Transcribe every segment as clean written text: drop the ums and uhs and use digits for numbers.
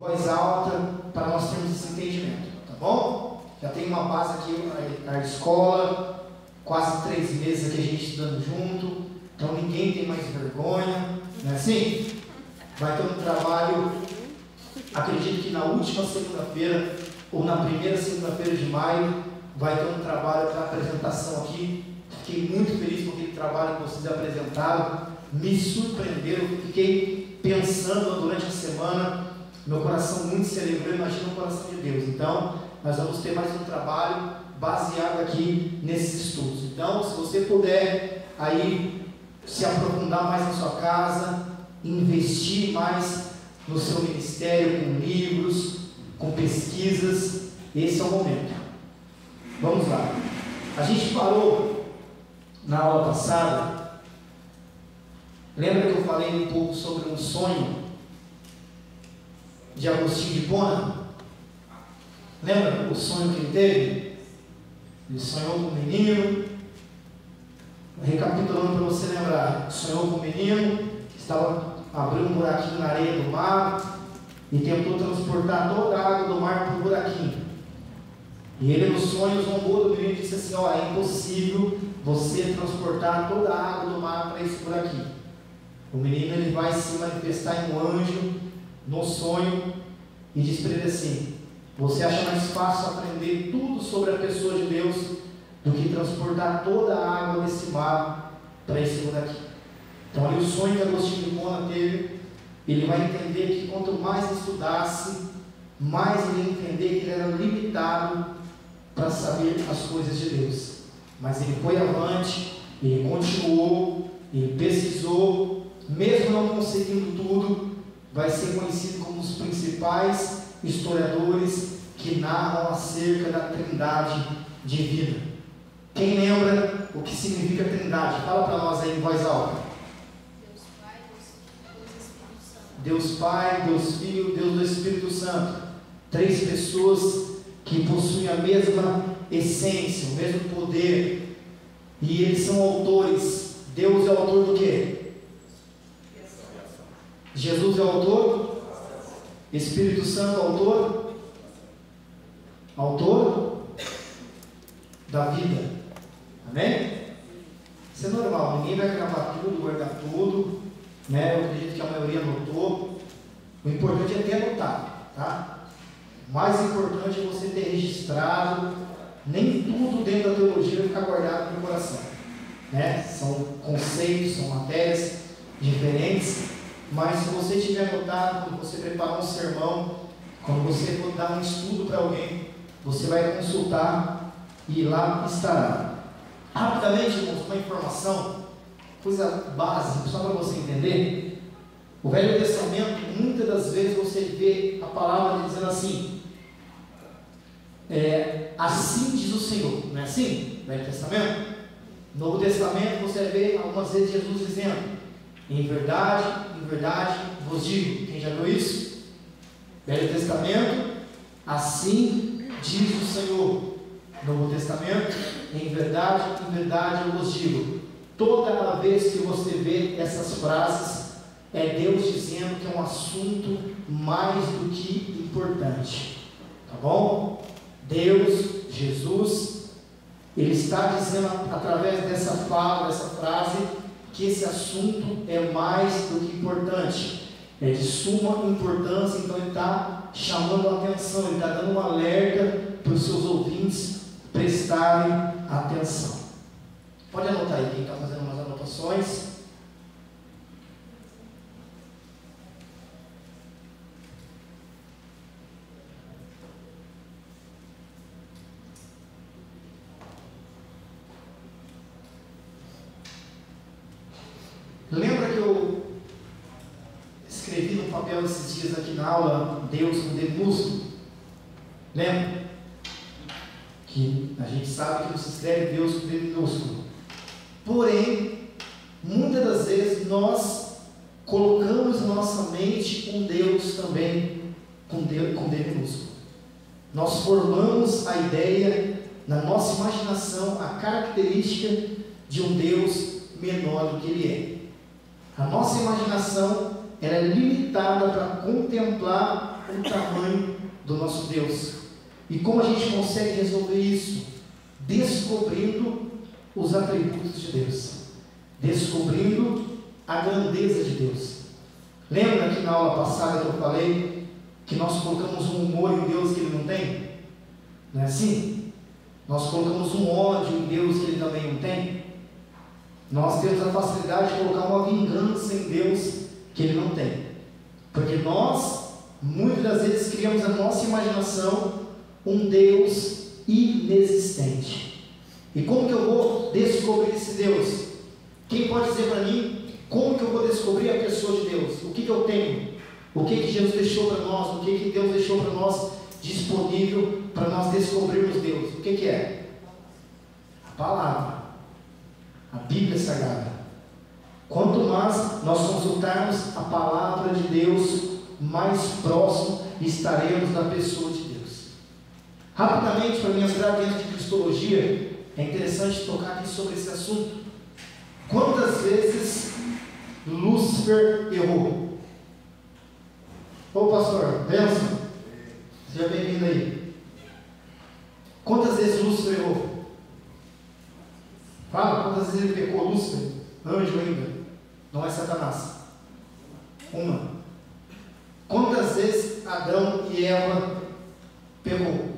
voz alta, para nós termos esse entendimento, tá bom? Já tem uma base aqui na escola, quase 3 meses aqui a gente estudando junto, então ninguém tem mais vergonha, não é assim? Vai ter um trabalho, acredito que na última segunda-feira, ou na primeira segunda-feira de maio, vai ter um trabalho para apresentação aqui. Fiquei muito feliz com aquele trabalho que vocês apresentaram, me surpreenderam, fiquei pensando durante a semana, meu coração muito celebrou, imagina o coração de Deus. Então, nós vamos ter mais um trabalho baseado aqui nesses estudos. Então, se você puder aí se aprofundar mais na sua casa, investir mais no seu ministério, com livros, com pesquisas, esse é o momento. Vamos lá. A gente parou na aula passada, lembra que eu falei um pouco sobre um sonho de Agostinho de Hipona? Lembra o sonho que ele teve? Ele sonhou com um menino, recapitulando para você lembrar, sonhou com um menino que estava abrindo um buraquinho na areia do mar e tentou transportar toda a água do mar para o buraquinho. E ele no sonho zombou do menino e disse assim: ó, é impossível você transportar toda a água do mar para esse buraquinho. O menino ele vai se manifestar em um anjo no sonho e diz para ele assim: você acha mais fácil aprender tudo sobre a pessoa de Deus do que transportar toda a água desse mar para esse buraquinho. Então ali o sonho que Agostinho de Hipona teve, ele vai entender que quanto mais estudasse, mais ele ia entender que ele era limitado para saber as coisas de Deus. Mas ele foi avante, ele continuou, ele pesquisou, mesmo não conseguindo tudo, vai ser conhecido como um dos principais historiadores que narram acerca da Trindade divina. Quem lembra o que significa Trindade? Fala para nós aí em voz alta. Deus Pai, Deus Filho, Deus do Espírito Santo. 3 pessoas que possuem a mesma essência, o mesmo poder, e eles são autores. Deus é o autor do quê? Jesus é o autor? Espírito Santo é o autor? Autor da vida. Amém? Isso é normal, ninguém vai gravar tudo, guardar tudo, né? Eu acredito que a maioria anotou. O importante é ter anotado, tá? O mais importante é você ter registrado. Nem tudo dentro da teologia vai ficar guardado no coração, né? São conceitos, são matérias diferentes, mas se você tiver anotado, quando você preparar um sermão, quando você for dar um estudo para alguém, você vai consultar e lá estará. Rapidamente, irmãos, uma informação, coisa básica, só para você entender. O Velho Testamento, muitas das vezes você vê a palavra dizendo assim: assim diz o Senhor, não é assim? Velho Testamento. Novo Testamento você vê algumas vezes Jesus dizendo: em verdade vos digo. Quem já viu isso? Velho Testamento, assim diz o Senhor. Novo Testamento, em verdade eu vos digo. Toda vez que você vê essas frases, é Deus dizendo que é um assunto mais do que importante, tá bom? Deus, Jesus, Ele está dizendo através dessa fala, dessa frase, que esse assunto é mais do que importante, é de suma importância. Então Ele está chamando a atenção, Ele está dando um alerta para os seus ouvintes prestarem atenção. Pode anotar aí quem está fazendo umas anotações. Lembra que eu escrevi no papel esses dias aqui na aula, Deus com D minúsculo? Lembra? Que a gente sabe que não se escreve Deus com D minúsculo. Porém, muitas das vezes nós colocamos na nossa mente um Deus também com D minúsculo. Nós formamos a ideia, na nossa imaginação, a característica de um Deus menor do que Ele é. A nossa imaginação ela é limitada para contemplar imaginar o tamanho do nosso Deus. E como a gente consegue resolver isso? Descobrindo os atributos de Deus, descobrindo a grandeza de Deus. Lembra que na aula passada que eu falei que nós colocamos um humor em Deus que Ele não tem? Não é assim? Nós colocamos um ódio em Deus que Ele também não tem? Nós temos a facilidade de colocar uma vingança em Deus que Ele não tem, porque nós, muitas das vezes, criamos na nossa imaginação um Deus inexistente. E como que eu vou descobrir esse Deus? Quem pode dizer para mim como que eu vou descobrir a pessoa de Deus? O que eu tenho? O que Jesus deixou para nós? O que Deus deixou para nós disponível para nós descobrirmos Deus? O que é? A palavra, a Bíblia Sagrada. Quanto mais nós consultarmos a palavra de Deus, mais próximo estaremos da pessoa de Deus. Rapidamente, para me entrar dentro de cristologia, é interessante tocar aqui sobre esse assunto. Quantas vezes Lúcifer errou? Ô pastor, benção, seja bem-vindo aí. Quantas vezes Lúcifer errou? Fala, quantas vezes ele pecou? Lúcifer, anjo ainda, não é Satanás. Uma. Quantas vezes Adão e Eva pecou?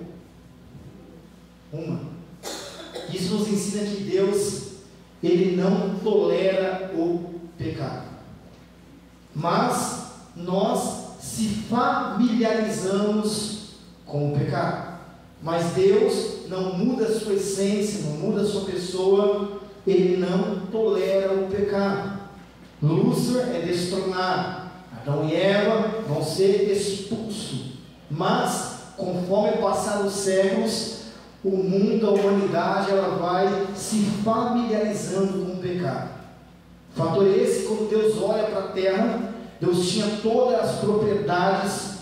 Uma. Isso nos ensina que Deus, Ele não tolera o pecado, mas nós se familiarizamos com o pecado. Mas Deus não muda a sua essência, não muda a sua pessoa, Ele não tolera o pecado. Lúcifer é destronado, Adão e Eva vão ser expulsos, mas conforme passar os séculos, o mundo, a humanidade, ela vai se familiarizando com o pecado. O fator é esse: quando Deus olha para a terra, Deus tinha todas as propriedades,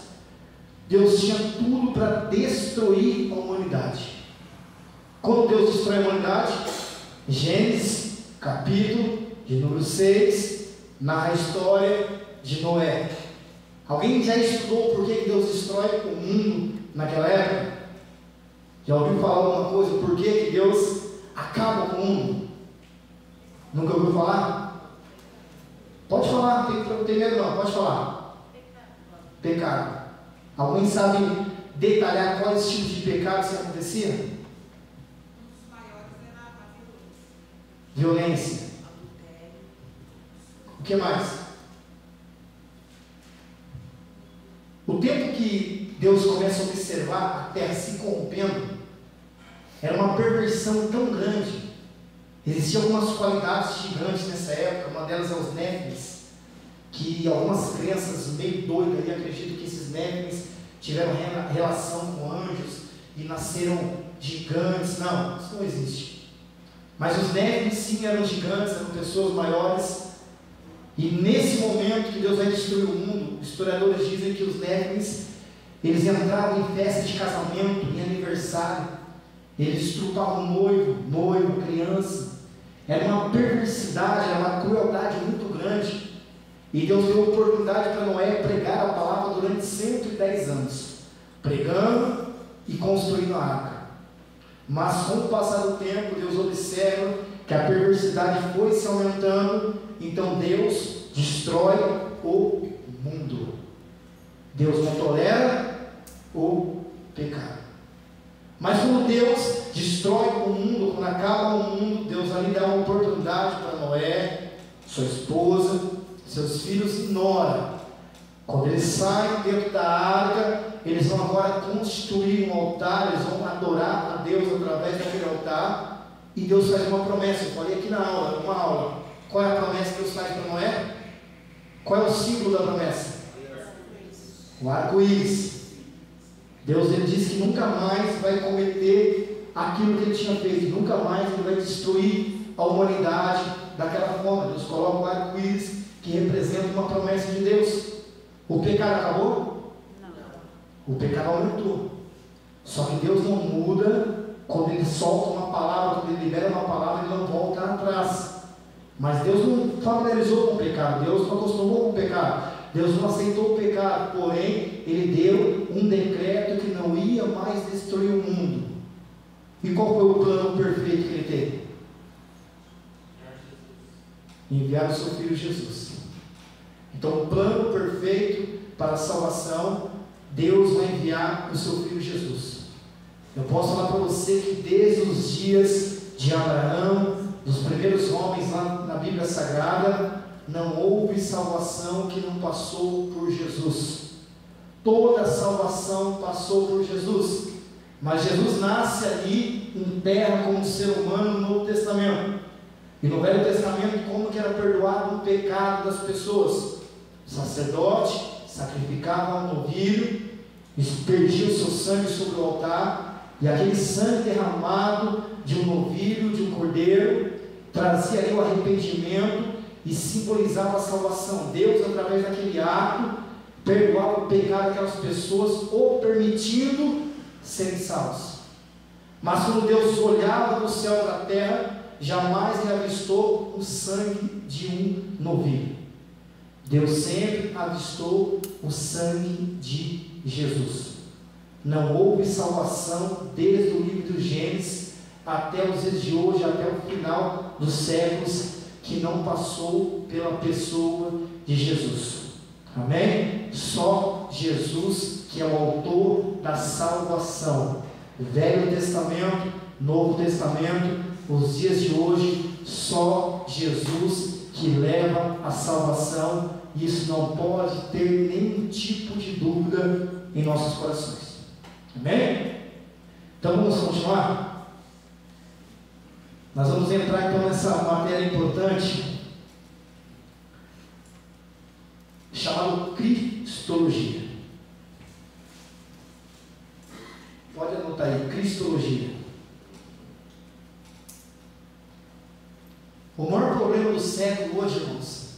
Deus tinha tudo para destruir a humanidade. Quando Deus destrói a humanidade, Gênesis, capítulo de número 6, narra a história de Noé. Alguém já estudou por que Deus destrói o mundo naquela época? Já ouviu falar alguma coisa? Por que Deus acaba com o mundo? Nunca ouviu falar? Pode falar, não tem medo não, pode falar. Pecado. Alguém sabe detalhar quais tipos de pecados que acontecia? Um dos maiores era a violência. O que mais? O tempo que Deus começa a observar a terra se corrompendo, era uma perversão tão grande. Existiam algumas qualidades gigantes nessa época. Uma delas é os néfilis, que algumas crenças meio doidas ali acreditam que esses néfilis tiveram relação com anjos e nasceram gigantes. Não, isso não existe. Mas os néfilis sim eram gigantes, eram pessoas maiores. E nesse momento que Deus vai destruir o mundo, os historiadores dizem que os néfilis, eles entravam em festa de casamento, em aniversário, eles estrutavam noivo, criança. Era uma perversidade, era uma crueldade muito grande. E Deus deu oportunidade para Noé pregar a palavra durante 110 anos, pregando e construindo a arca. Mas com o passar do tempo, Deus observa que a perversidade foi se aumentando. Então Deus destrói o mundo. Deus não tolera o pecado. Mas quando Deus destrói o mundo, quando acaba o mundo, Deus ali dá uma oportunidade para Noé, sua esposa, seus filhos e nora. Quando eles saem dentro da arca, eles vão agora constituir um altar, eles vão adorar a Deus através daquele altar. E Deus faz uma promessa. Eu falei aqui na aula, uma aula. Qual é a promessa que Deus faz para Noé? Qual é o símbolo da promessa? O arco-íris. Deus, ele diz que nunca mais vai cometer aquilo que ele tinha feito, nunca mais ele vai destruir a humanidade daquela forma. Deus coloca o arco-íris, que representa uma promessa de Deus. O pecado acabou? Não. O pecado aumentou. Só que Deus não muda. Quando ele solta uma palavra, quando ele libera uma palavra, ele não volta atrás. Mas Deus não familiarizou com o pecado, Deus não acostumou com o pecado. Deus não aceitou o pecado, porém Ele deu um decreto que não ia mais destruir o mundo. E qual foi o plano perfeito que Ele teve? Enviar o seu Filho Jesus. Então o plano perfeito para a salvação, Deus vai enviar o seu Filho Jesus. Eu posso falar para você que desde os dias de Abraão, dos primeiros homens lá na Bíblia Sagrada, não houve salvação que não passou por Jesus. Toda salvação passou por Jesus. Mas Jesus nasce ali em terra como ser humano no Novo Testamento. E no Velho Testamento, como que era perdoado o pecado das pessoas? O sacerdote sacrificava um novilho, desperdia o seu sangue sobre o altar, e aquele sangue derramado de um novilho, de um cordeiro, trazia ali o arrependimento e simbolizava a salvação. Deus, através daquele ato, perdoava o pecado daquelas pessoas, ou permitindo serem salvos. Mas quando Deus olhava do céu para a terra, jamais ele avistou o sangue de um novilho. Deus sempre avistou o sangue de Jesus. Não houve salvação desde o livro do Gênesis até os dias de hoje, até o final dos séculos, que não passou pela pessoa de Jesus. Amém? Só Jesus que é o autor da salvação. Velho Testamento, Novo Testamento, os dias de hoje, só Jesus que leva a salvação. Isso não pode ter nenhum tipo de dúvida em nossos corações. Amém? Então vamos continuar? Nós vamos entrar então nessa matéria importante chamada Cristologia. Pode anotar aí, Cristologia. O maior problema do século hoje, irmãos,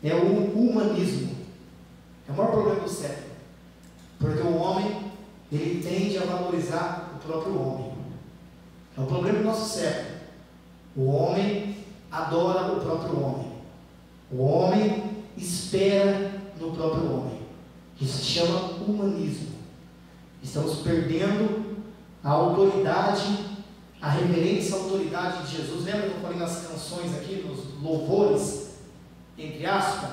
é o humanismo. É o maior problema do século. Porque o homem, ele tende a valorizar o próprio homem. É o problema do nosso século. O homem adora o próprio homem. O homem espera no próprio homem. Isso se chama humanismo. Estamos perdendo a autoridade, a reverência à autoridade de Jesus. Lembra que eu falei nas canções aqui, nos louvores, entre aspas,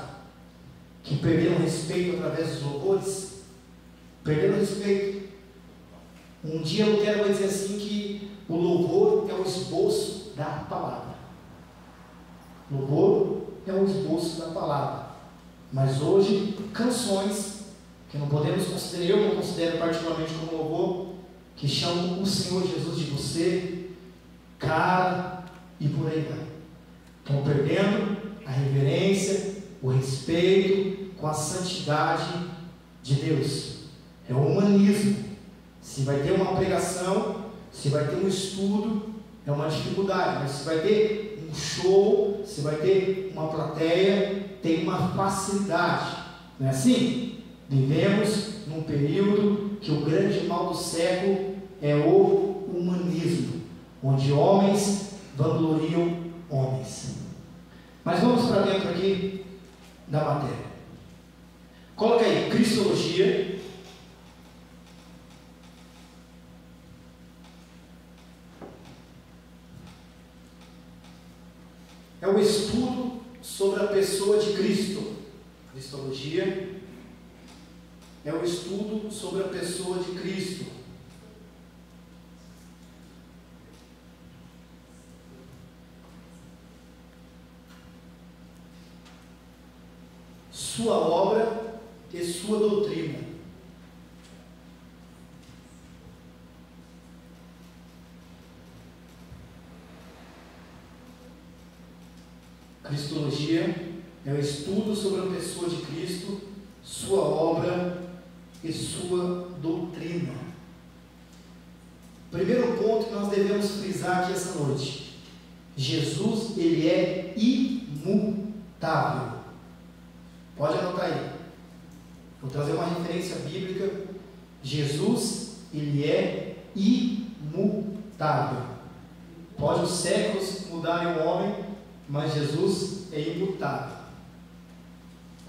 que perderam respeito através dos louvores? Perderam respeito. Um dia eu quero dizer assim que o louvor é o esboço da palavra. Louvor é o esboço da palavra. Mas hoje, canções que não podemos considerar, eu não considero particularmente como louvor, que chamam o Senhor Jesus de você, cara, e por aí vai. Estão perdendo a reverência, o respeito com a santidade de Deus. É o humanismo. Se vai ter uma pregação, se vai ter um estudo, é uma dificuldade. Mas se vai ter um show, se vai ter uma plateia, tem uma facilidade. Não é assim? Vivemos num período que o grande mal do século é o humanismo, onde homens vangloriam homens. Mas vamos para dentro aqui da matéria. Coloca aí, Cristologia. É o estudo sobre a pessoa de Cristo. Cristologia é o estudo sobre a pessoa de Cristo. Sua obra e sua doutrina. Cristologia é o estudo sobre a pessoa de Cristo, sua obra e sua doutrina. Primeiro ponto que nós devemos frisar aqui essa noite: Jesus, ele é imutável. Pode anotar aí. Vou trazer uma referência bíblica. Jesus, ele é imutável. Pode os séculos mudarem o homem, mas Jesus é imutável.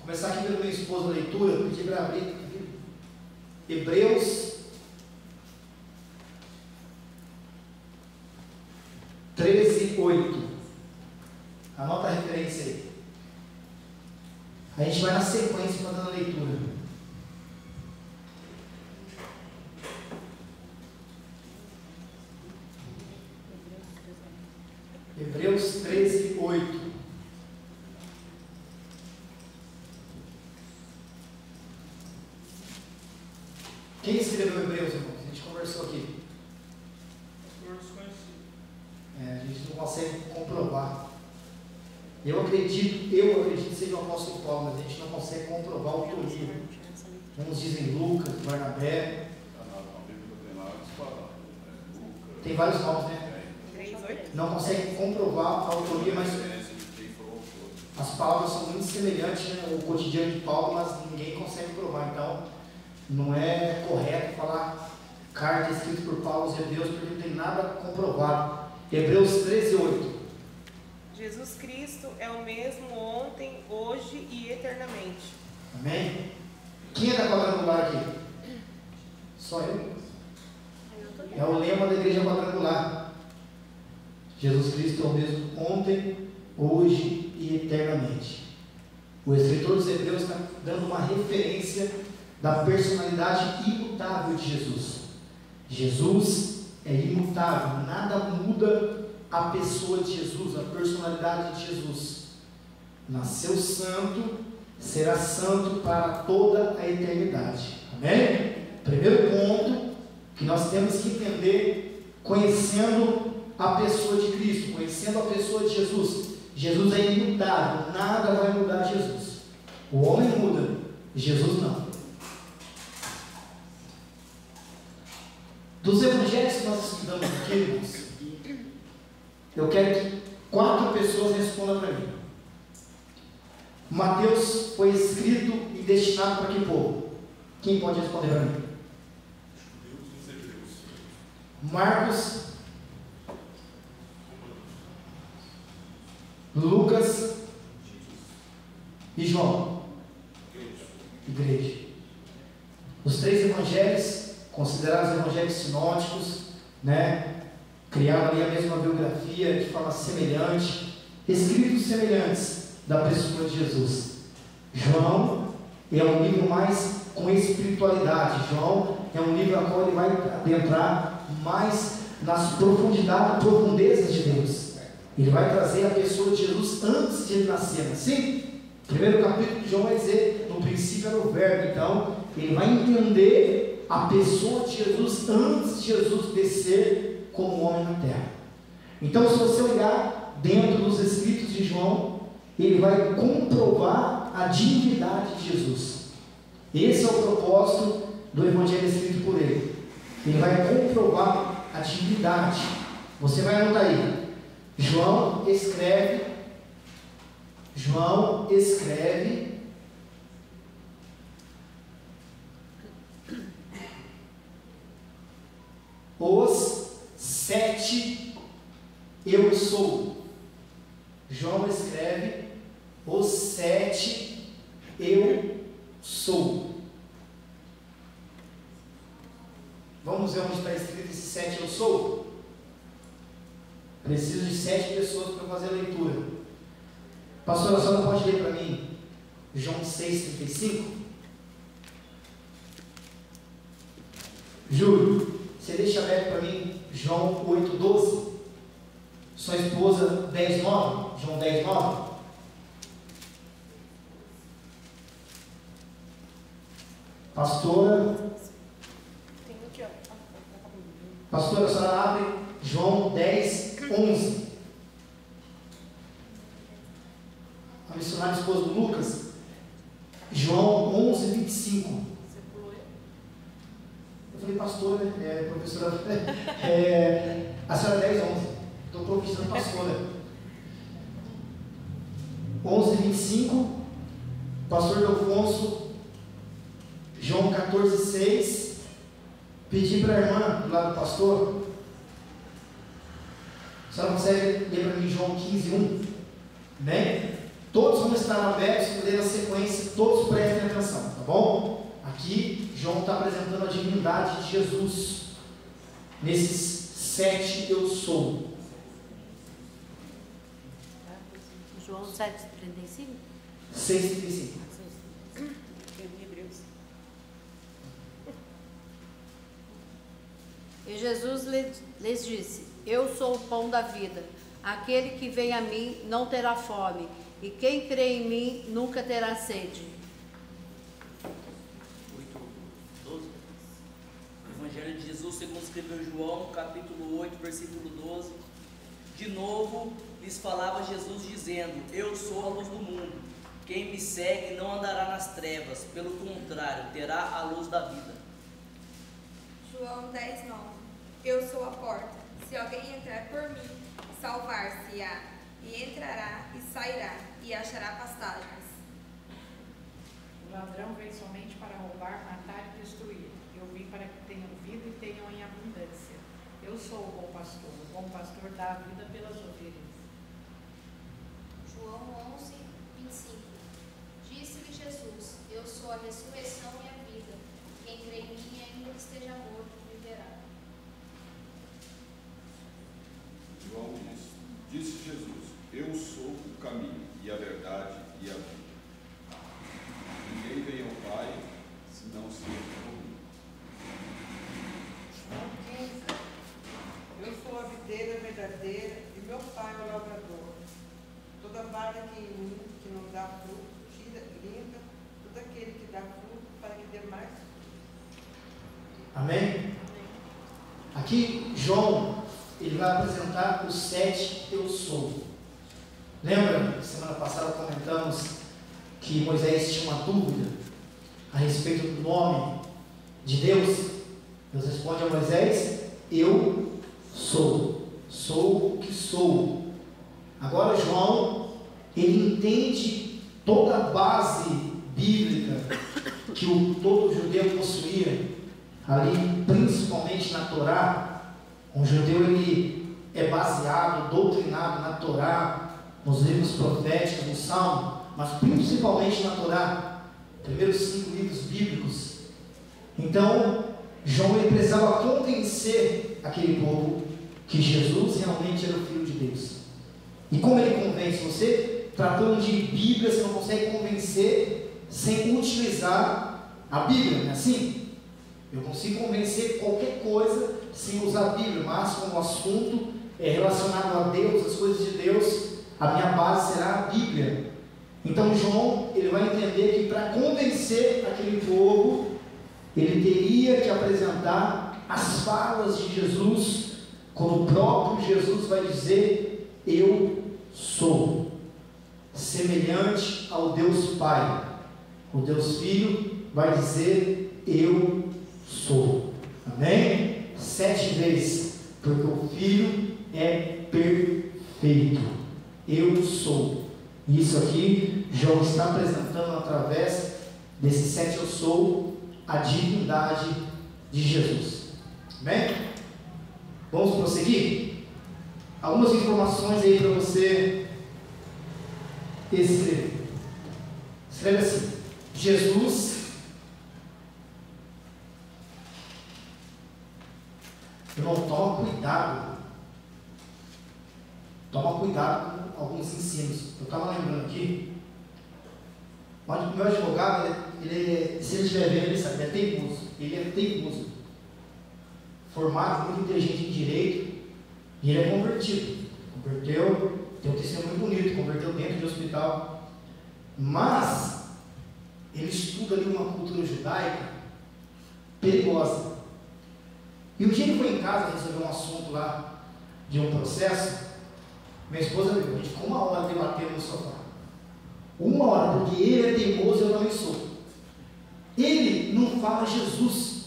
começar aqui pela minha esposa a leitura, eu pedi para abrir Hebreus 13:8. Anota a referência aí. A gente vai na sequência fazendo a leitura. Hebreus 13:8. Quem escreveu Hebreus, irmãos? A gente conversou aqui. A gente não consegue comprovar. Eu acredito que seja o apóstolo Paulo, mas a gente não consegue comprovar a autoria. Uns dizem Lucas, Barnabé. Tem vários nomes, né? Não consegue comprovar a autoria, mas as palavras são muito semelhantes, né? O cotidiano de Paulo, mas ninguém consegue provar. Então, não é correto falar carta escrita por Paulo aos Hebreus, porque não tem nada comprovado. Hebreus 13:8. Jesus Cristo é o mesmo ontem, hoje e eternamente. Amém? Quem é da quadrangular aqui? Só eu? É o lema da igreja quadrangular. Jesus Cristo é o mesmo ontem, hoje e eternamente. O escritor dos Hebreus está dando uma referência da personalidade imutável de Jesus. Jesus é imutável, nada muda a pessoa de Jesus, a personalidade de Jesus. Nasceu santo, será santo para toda a eternidade. Amém? Primeiro ponto que nós temos que entender, conhecendo a pessoa de Cristo, conhecendo a pessoa de Jesus. Jesus é imutável, nada vai mudar Jesus. O homem muda, Jesus não. Dos evangelhos que nós estudamos aqui, irmãos, eu quero que 4 pessoas respondam para mim. Mateus foi escrito e destinado para que povo? Quem pode responder para mim? Marcos, Lucas e João. Igreja. Os 3 evangelhos, considerados evangelhos sinóticos, né? Criaram ali a mesma biografia de forma semelhante, escritos semelhantes da pessoa de Jesus. João é um livro mais com espiritualidade. João é um livro a qual ele vai adentrar mais nas profundezas de Deus. Ele vai trazer a pessoa de Jesus antes de ele nascer. Assim, o primeiro capítulo de João vai dizer: no princípio era o verbo. Então, ele vai entender a pessoa de Jesus antes de Jesus descer como homem na terra. Então, se você olhar dentro dos escritos de João, ele vai comprovar a divindade de Jesus. Esse é o propósito do evangelho escrito por ele. Ele vai comprovar a divindade. Você vai anotar aí. João escreve os 7 eu sou. João escreve os 7 eu sou. Vamos ver onde está escrito esse 7 eu sou? Preciso de 7 pessoas para fazer a leitura. Pastor, a senhora pode ler para mim João 6,35? Júlio, você deixa aberto para mim João 8,12? Sua esposa 10,9? João 10,9? Pastora, a senhora abre João 10,11. A missionária esposa do Lucas, João 11,25. Eu falei, pastora, professora, a senhora 10,11. Estou professando pastora. 11,25. Pastor Delfonso, João 14,6. Pedi para a irmã do lado do pastor. A senhora consegue ler para mim João 15,1? Bem? Todos vão estar abertos, ler a sequência, todos prestem atenção, tá bom? Aqui, João está apresentando a divindade de Jesus, nesses 7 eu sou. João 7,35? 6,35. E Jesus lhes disse: Eu sou o pão da vida. Aquele que vem a mim não terá fome, e quem crê em mim nunca terá sede. 8:12. O Evangelho de Jesus segundo escreveu João, capítulo 8, versículo 12. De novo lhes falava Jesus dizendo: Eu sou a luz do mundo. Quem me segue não andará nas trevas, pelo contrário, terá a luz da vida. João 10:9. Eu sou a porta. Se alguém entrar por mim, salvar-se-á, e entrará e sairá, e achará pastagens. O ladrão vem somente para roubar, matar e destruir. Eu vim para que tenham vida e tenham em abundância. Eu sou o bom pastor. O bom pastor dá a vida pelas ovelhas. João 11:25. Disse-lhe Jesus: Eu sou a ressurreição e a vida. Quem crê em mim, ainda que esteja morto, viverá. João disse Jesus: Eu sou o caminho e a verdade e a vida. Ninguém vem ao Pai se não se for por mim. João 15. Eu sou a videira verdadeira e meu Pai é o lavrador. Toda vara que em mim que não dá fruto, tira, limpa, todo aquele que dá fruto, para que dê mais fruto. Amém? Aqui, João, ele vai apresentar os 7 eu sou. Lembra, semana passada comentamos que Moisés tinha uma dúvida a respeito do nome de Deus? Deus responde a Moisés: eu sou o que sou. Agora João, ele entende toda a base bíblica que todo judeu possuía, ali principalmente na Torá. Um judeu, ele é baseado, doutrinado na Torá, nos livros proféticos, no Salmo, mas principalmente na Torá, primeiros 5 livros bíblicos. Então, João, ele precisava convencer aquele povo que Jesus realmente era o Filho de Deus. E como ele convence você? Tratando de Bíblia, você não consegue convencer sem utilizar a Bíblia, não é assim? Eu consigo convencer qualquer coisa sem usar a Bíblia, mas como o assunto é relacionado a Deus, as coisas de Deus, a minha base será a Bíblia. Então João, ele vai entender que para convencer aquele povo, ele teria que apresentar as falas de Jesus, como o próprio Jesus vai dizer: eu sou, semelhante ao Deus Pai. O Deus Filho vai dizer: eu sou. Amém? 7 vezes, porque o Filho é perfeito. Eu sou. Isso aqui João está apresentando através desses 7 eu sou, a divindade de Jesus. Amém? Vamos prosseguir? Algumas informações aí para você escrever. Escreve assim: Jesus, irmão, toma cuidado com alguns ensinos. Eu estava lembrando aqui, o meu advogado, se ele estiver vendo, ele sabe, ele é teimoso, formado, muito inteligente em direito, e ele é converteu, tem um testemunho bonito, converteu dentro de hospital, mas ele estuda ali uma cultura judaica perigosa. E um dia ele foi em casa resolver um assunto lá de um processo. Minha esposa, a gente ficou 1 hora debatendo no sofá. 1 hora, porque ele é teimoso e eu também sou. Ele não fala Jesus.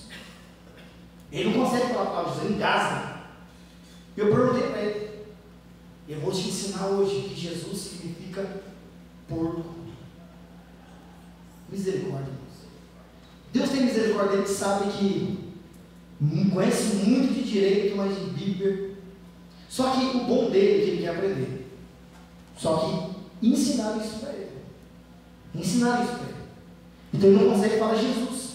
Ele não consegue falar a palavra Jesus, ele engasga. Eu perguntei para ele: eu vou te ensinar hoje que Jesus significa porco. Misericórdia, Deus tem misericórdia, ele sabe que conhece muito de direito, mas de Bíblia. Só que o bom dele é que ele quer aprender. Só que ensinar isso para ele. Ensinaram isso para ele. Então ele não consegue falar Jesus.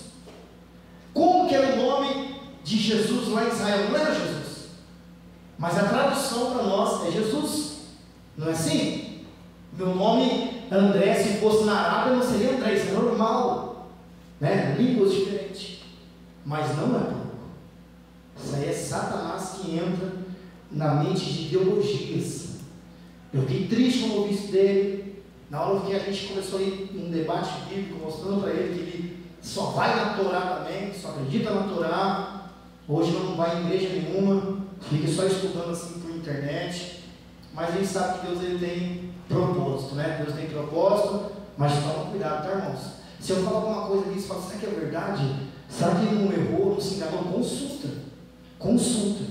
Como que era o nome de Jesus lá em Israel? Não era Jesus. Mas a tradução para nós é Jesus. Não é assim? Meu nome André, se fosse na Arábia, não seria André, isso é normal. Né? Línguas diferentes. Mas não é pouco. Isso aí é Satanás que entra na mente de ideologias. Eu fiquei triste quando ouvi isso dele. Na hora que a gente começou a ir em um debate bíblico, mostrando para ele que ele só vai na Torá também, só acredita na Torá. Hoje não vai em igreja nenhuma, fica só estudando assim por internet. Mas a gente sabe que Deus ele tem propósito, né? Deus tem propósito, mas toma cuidado, tá, irmãos? Se eu falar alguma coisa aqui, você fala, será que é verdade? Será que ele não errou, não se enganou? Consulta. Consulta.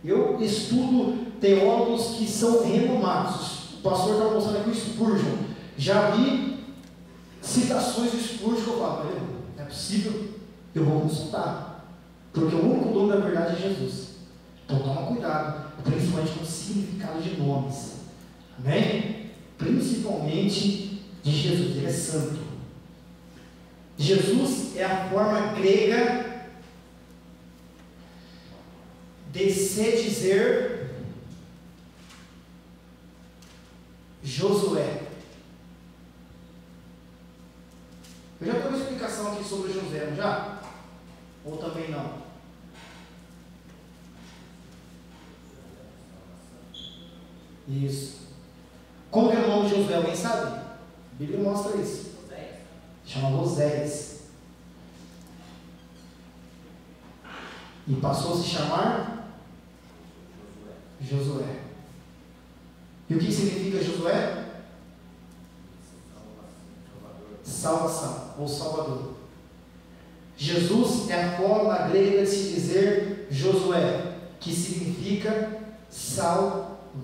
Eu estudo teólogos que são renomados. O pastor está mostrando aqui o Spurgeon. Já vi citações do Spurgeon que eu falo, não é possível, eu vou consultar. Porque o único dono da verdade é Jesus. Então toma cuidado, principalmente com o significado de nomes. Amém? Principalmente de Jesus, ele é santo. Jesus é a forma grega de se dizer Josué. Eu já dei uma explicação aqui sobre José, não já? Ou também não? Isso. Como que é o nome de Josué? Alguém sabe? A Bíblia mostra isso. Chama Osés. E passou a se chamar Josué. E o que significa Josué? Salvação, ou Salvador. Jesus é a forma grega de se dizer Josué, que significa salvação.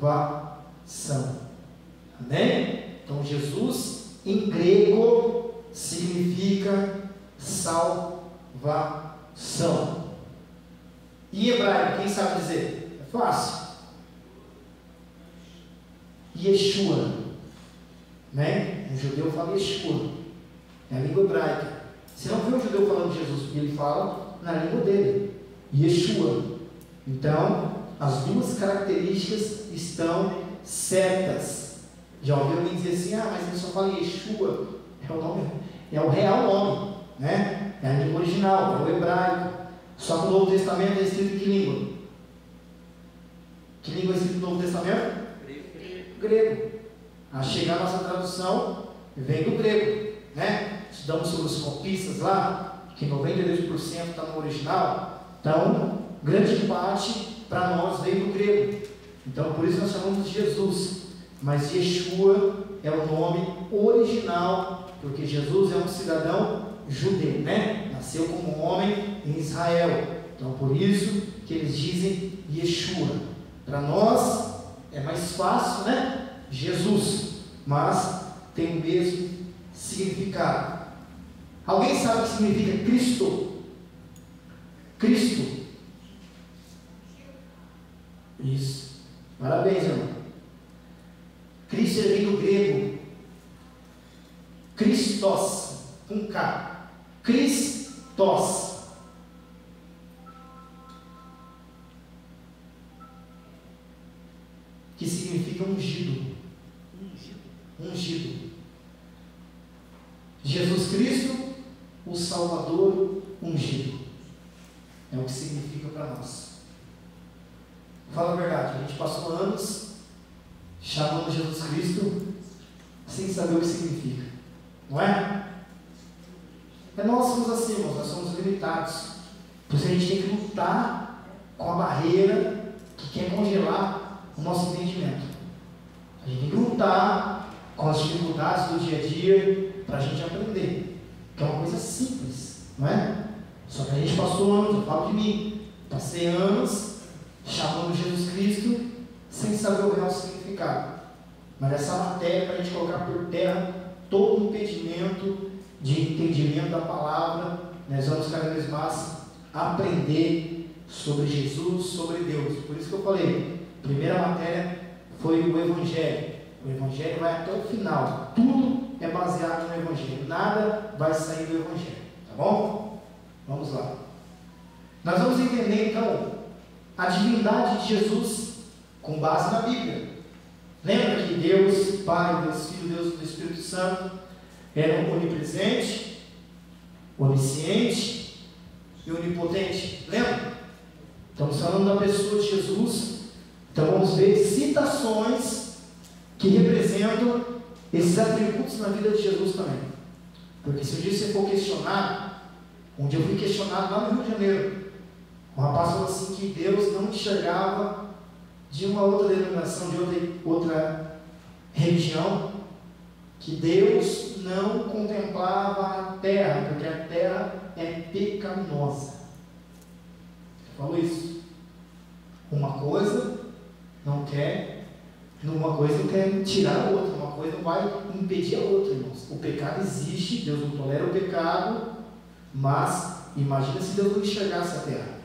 Amém? Então Jesus em grego significa salvação. E em hebraico, quem sabe dizer? É fácil. Yeshua, né? Um judeu fala Yeshua, é a língua hebraica. Você não vê um judeu falando Jesus, porque ele fala na língua dele, Yeshua. Então, as duas características estão certas. Já ouviu alguém dizer assim, mas ele só fala Yeshua, é o nome, é o real nome, né? É a língua original, é o hebraico. Só que o Novo Testamento é escrito em que língua? Que língua é escrito no Novo Testamento? Grego. A chegar a nossa tradução vem do grego, né? Estudamos sobre os copistas lá, que 92% está no original. Então, grande parte para nós veio do grego. Então, por isso nós chamamos de Jesus. Mas Yeshua é o nome original, porque Jesus é um cidadão judeu, né? Nasceu como homem em Israel. Então, por isso que eles dizem Yeshua. Para nós é mais fácil, né? Jesus, mas tem o mesmo significado. Alguém sabe o que significa Cristo? Cristo. Isso. Parabéns, irmão. Cristo vem do grego Christos, com K. Christos. Que significa ungido. Ungido. Jesus Cristo, o Salvador ungido. É o que significa para nós. Fala a verdade, a gente passou anos chamando Jesus Cristo sem saber o que significa. Não é? Nós somos assim, irmãos, nós somos limitados. Por isso a gente tem que lutar com a barreira que quer congelar o nosso entendimento. A gente tem que lutar com as dificuldades do dia a dia para a gente aprender, que é uma coisa simples, não é? Só que a gente passou anos, eu falo de mim, passei anos chamando Jesus Cristo sem saber o real significado. Mas essa matéria é para a gente colocar por terra todo o impedimento de entendimento da palavra. Nós vamos cada vez mais aprender sobre Jesus, sobre Deus. Por isso que eu falei, a primeira matéria foi o Evangelho. O Evangelho vai até o final. Tudo é baseado no Evangelho. Nada vai sair do Evangelho. Tá bom? Vamos lá. Nós vamos entender então a divindade de Jesus com base na Bíblia. Lembra que Deus, Pai, Deus Filho, Deus do Espírito Santo eram onipresente, onisciente e onipotente. Lembra? Estamos falando da pessoa de Jesus. Então vamos ver citações que representam esses atributos na vida de Jesus também. Porque se um dia você for questionado, um dia eu fui questionado lá no Rio de Janeiro. Um rapaz falou assim que Deus não enxergava de uma outra denominação, de outra religião, que Deus não contemplava a terra, porque a terra é pecaminosa. Ele falou isso. Uma coisa não quer tirar a outra, uma coisa não vai impedir a outra, irmãos. O pecado existe, Deus não tolera o pecado, mas imagina se Deus não enxergasse a terra.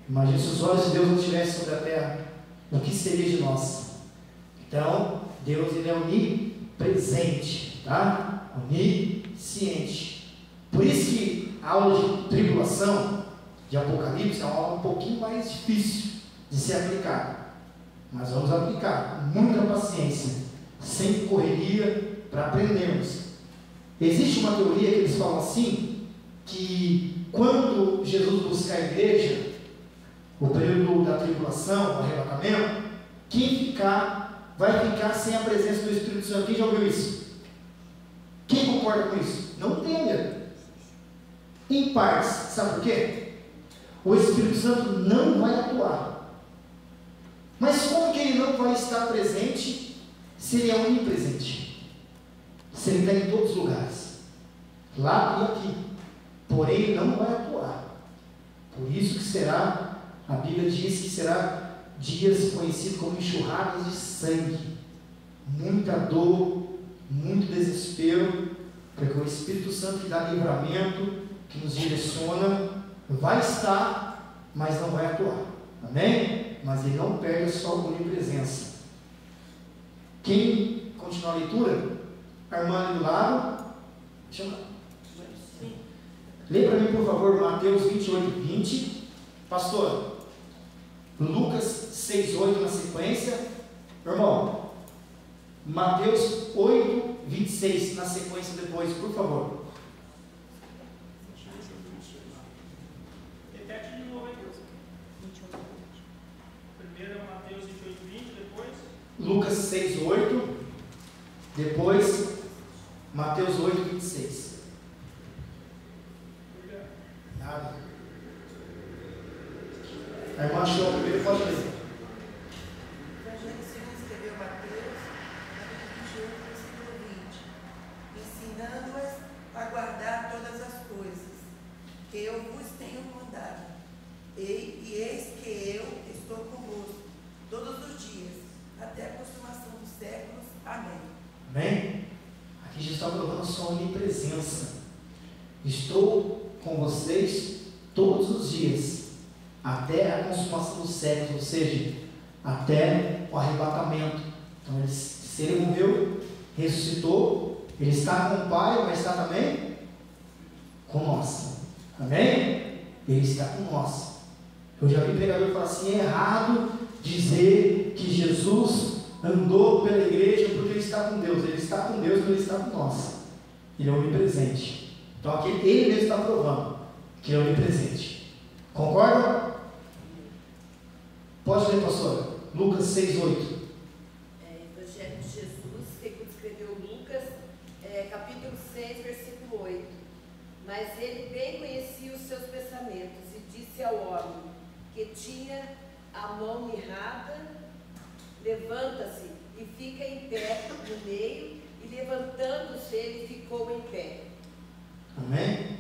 Imagina se os olhos de Deus não estivessem sobre a terra, o que seria de nós? Então, Deus ele é onipresente, tá? Onisciente. Por isso que a aula de tribulação, de Apocalipse, é uma aula um pouquinho mais difícil de ser aplicada. Mas vamos aplicar com muita paciência, sem correria, para aprendermos. Existe uma teoria que eles falam assim, que quando Jesus buscar a igreja, o período da tribulação, o arrebatamento, quem ficar, vai ficar sem a presença do Espírito Santo. Quem já ouviu isso? Quem concorda com isso? Não tenha. Em partes, sabe por quê? O Espírito Santo não vai atuar. Mas como que ele não vai estar presente se ele é onipresente? Se ele está em todos os lugares, lá e aqui, porém ele não vai atuar. Por isso que será, a Bíblia diz que será dias conhecidos como enxurradas de sangue, muita dor, muito desespero, porque o Espírito Santo que dá livramento, que nos direciona, vai estar, mas não vai atuar. Amém? Mas ele não perde a sua onipresença. Quem continua a leitura? A irmã ali do lado. Lê para mim, por favor, Mateus 28, 20. Pastor, Lucas 6, 8 na sequência. Irmão, Mateus 8, 26 na sequência depois, por favor. Repete de novo aí, primeiro Mateus 28, 20, depois Lucas 6, 8, depois Mateus 8, 26. Nada. A irmã achou a primeira, pode ler. O Evangelho segundo escreveu Mateus, capítulo 28, versículo 20, ensinando-as a guardar todas as coisas que eu vos tenho mandado. E eis que eu estou convosco todos os dias, até a consumação dos séculos. Amém. Amém? Aqui Jesus está provando a sua onipresença. Estou com vocês todos os dias, até a consumação dos séculos, ou seja, até o arrebatamento. Então, se ele morreu, ressuscitou, ele está com o Pai, mas está também com nós. Amém? Ele está com nós. Eu já vi pregador falar assim: é errado dizer que Jesus andou pela igreja porque ele está com Deus. Ele está com Deus, mas ele está com nós. Ele é onipresente. Então aqui ele mesmo está provando que ele é onipresente. Concorda? Pode ler, pastora. Lucas 6, 8. Evangelho de Jesus, segundo escreveu Lucas, capítulo 6, versículo 8. Mas ele bem conhecia os seus pensamentos e disse ao homem que tinha a mão mirrada: levanta-se e fica em pé no meio, e levantando-se ele ficou em pé. Amém?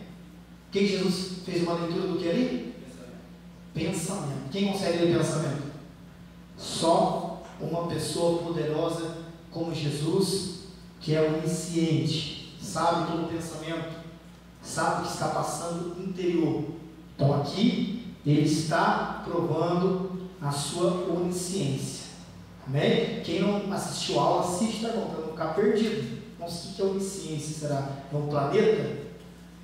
O que Jesus fez uma leitura do que ali? Pensamento. Quem consegue ler pensamento? Só uma pessoa poderosa como Jesus, que é onisciente, sabe todo o pensamento, sabe o que está passando no interior. Então aqui ele está provando a sua onisciência. Amém? Quem não assistiu a aula, assiste, tá bom? Para não ficar perdido. Não sei o que é onisciência, será? É um planeta?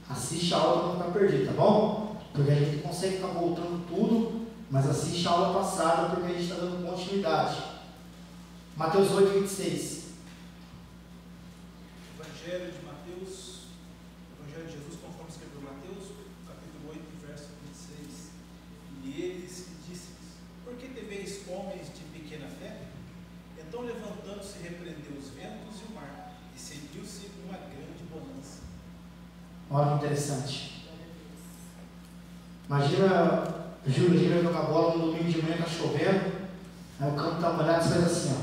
Assiste a aula para não ficar perdido, tá bom? Porque a gente consegue ficar voltando tudo, mas assiste a aula passada porque a gente está dando continuidade. Mateus 8, 26. Evangelho de Mateus, Evangelho de Jesus, conforme escreveu Mateus, capítulo 8, verso 26. E eles disse-lhes: por que deveis homens de pequena fé? Então, levantando-se, repreendeu os ventos e o mar, e seguiu-se uma grande bonança. Olha que interessante. Imagina, Júlio vai jogar bola no domingo de manhã, está chovendo, aí o campo está molhado, você faz assim, ó.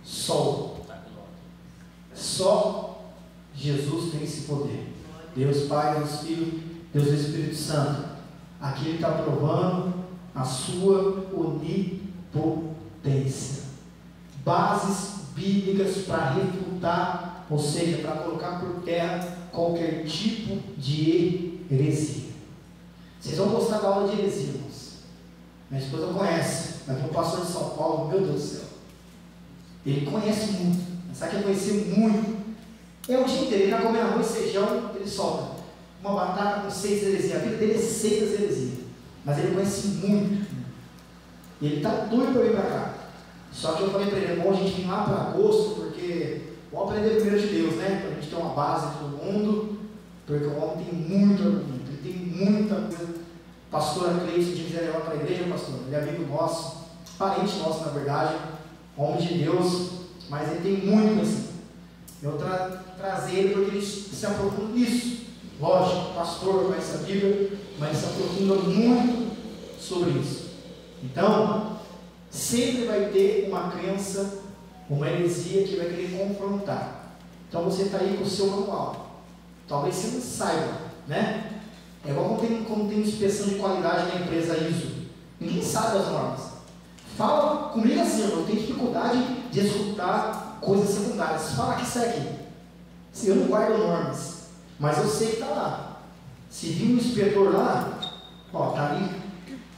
Sol. Só Jesus tem esse poder. Deus Pai, Deus Filho, Deus Espírito Santo. Aqui ele está provando a sua onipotência. Bases bíblicas para refutar, ou seja, para colocar por terra qualquer tipo de heresia. Vocês vão gostar da aula de heresia, irmãos. Minha esposa conhece, mas tem um pastor de São Paulo, meu Deus do céu. Ele conhece muito, sabe que ele conhecia muito. É o dia inteiro, ele está comendo arroz e feijão, ele solta uma batata com 6 heresias. A vida dele é 6 heresias, mas ele conhece muito. E ele está doido para vir para cá. Só que eu falei para ele, é bom a gente vir lá para agosto, porque vamos aprender primeiro de Deus, né? Para a gente ter uma base de todo mundo, porque o homem tem muito argumento, ele tem muita coisa. Pastora Cleiton, se quiser levar para a igreja, pastor, ele é amigo nosso, parente nosso, na verdade, homem de Deus, mas ele tem muito assim. Eu trazer ele porque ele se aprofunda nisso. Lógico, pastor conhece a Bíblia, mas se aprofunda muito sobre isso. Então, sempre vai ter uma crença, uma heresia que vai querer confrontar. Então você está aí com o seu manual. Talvez você não saiba, né? É igual quando tem inspeção de qualidade na empresa ISO. Ninguém sabe as normas. Fala comigo assim, eu tenho dificuldade de escutar coisas secundárias. Fala que isso é aqui. Eu não guardo normas, mas eu sei que está lá. Se vir um inspetor lá, ó, está ali,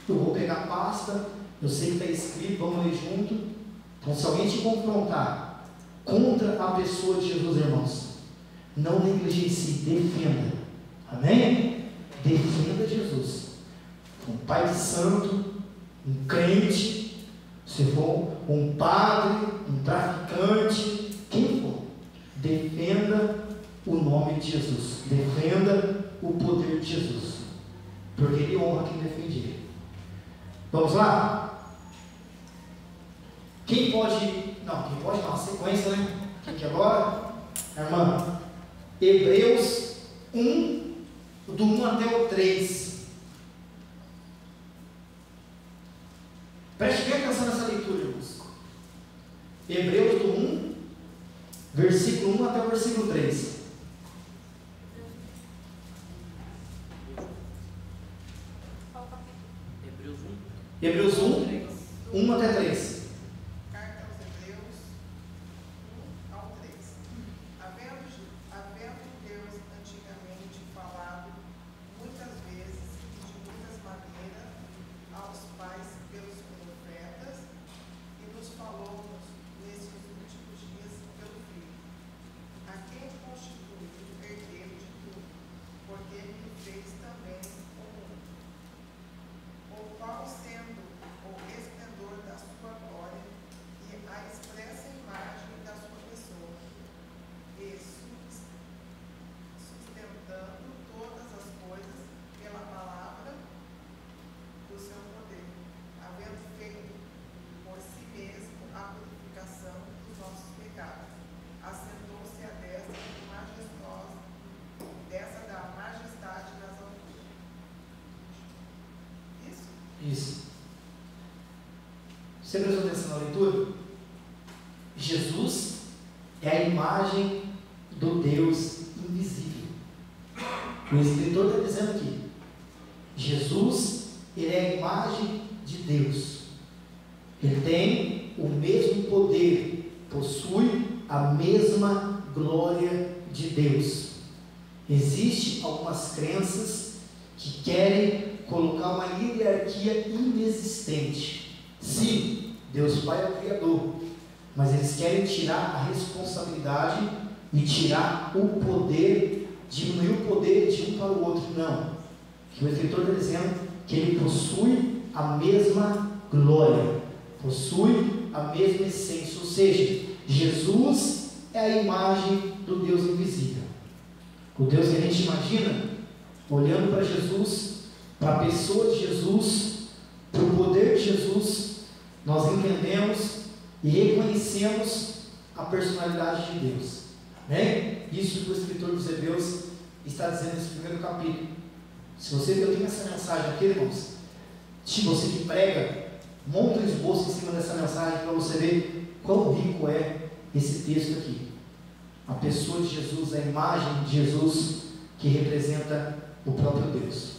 eu vou pegar a pasta, eu sei que está escrito, vamos ler junto. Então, se alguém te confrontar contra a pessoa de Jesus, irmãos, não negligencie, defenda. Amém? Defenda Jesus. Um pai de santo, um crente, se for um padre, um traficante, quem for, defenda o nome de Jesus, defenda o poder de Jesus, porque ele honra quem defende ele. Vamos lá? Quem pode não, a sequência, né? Quem que agora? Irmã, Hebreus 1, do 1 até o 3. Preste bem atenção nessa leitura, irmãos. Hebreus do 1, versículo 1 até o versículo 3. Hebreus 1, 1 até 3. Carta aos Hebreus 1 ao 3. Havendo Deus antigamente falado muitas vezes e de muitas maneiras aos pais pelos profetas, e nos falou nesses últimos dias pelo Filho, a quem constituiu herdeiro de tudo, porque ele fez também o mundo, o qual, sendo o esplendor da sua glória e a expressa imagem da sua pessoa, e sustentando todas as coisas pela palavra do seu poder, havendo feito por si mesmo a purificação dos nossos pecados, assentou-se à destra majestosa, dessa da majestade das alturas. Isso. Você prestou atenção na leitura? Jesus é a imagem do Deus invisível. O escritor está dizendo aqui, Jesus, ele é a imagem de Deus. Ele tem o mesmo poder, possui a mesma glória de Deus. Existem algumas crenças que querem colocar uma hierarquia inexistente. Sim, Deus Pai é o Criador, mas eles querem tirar a responsabilidade e tirar o poder, diminuir o poder de um para o outro. Não. Que o escritor está dizendo que ele possui a mesma glória, possui a mesma essência, ou seja, Jesus é a imagem do Deus invisível. O Deus que a gente imagina, olhando para Jesus, para a pessoa de Jesus, para o poder de Jesus, nós entendemos e reconhecemos a personalidade de Deus. Né? Isso que o escritor dos Hebreus está dizendo nesse primeiro capítulo. Se você viu, eu tenho essa mensagem aqui, irmãos. Se você que prega, monta um esboço em cima dessa mensagem para você ver quão rico é esse texto aqui. A pessoa de Jesus, a imagem de Jesus que representa o próprio Deus.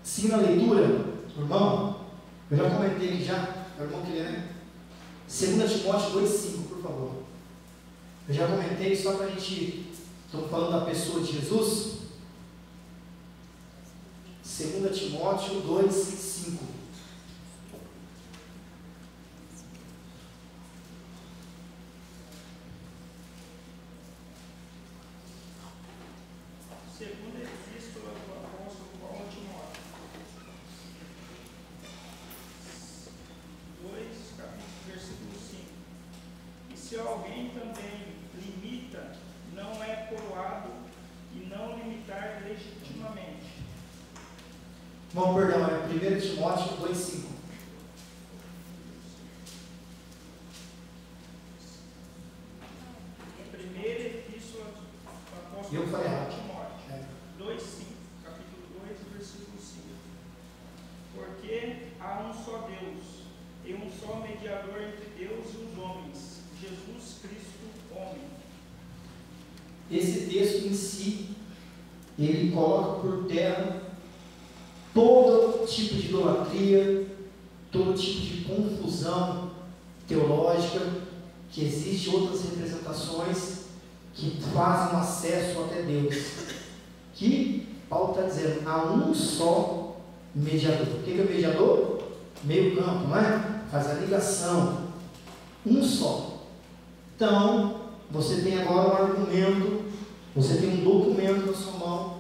Sim, na leitura, irmão, eu já comentei aqui já, o irmão que lê, né? 2 Timóteo 2,5, por favor. Eu já comentei, só para a gente, estamos falando da pessoa de Jesus. 2 Timóteo 2,5. Segunda epístola do apóstolo Paulo a Timóteo, 2, capítulo, versículo 5. E se alguém também limita, não é coroado, e não limitar legitimamente. Bom, perdão, é 1 Timóteo 2,5. Primeira epístola do apóstolo Eu falei Paulo a errado. Timóteo. 2,5, capítulo 2, versículo 5. Porque há um só Deus, e um só mediador entre Deus e os homens, Jesus Cristo, homem. Esse texto em si, ele coloca por terra todo tipo de idolatria, todo tipo de confusão teológica, que existe outras representações que fazem um acesso até Deus. Que Paulo está dizendo, há um só mediador. O que é o mediador? Meio campo, não é? Faz a ligação. Um só. Então, você tem agora um argumento, você tem um documento na sua mão,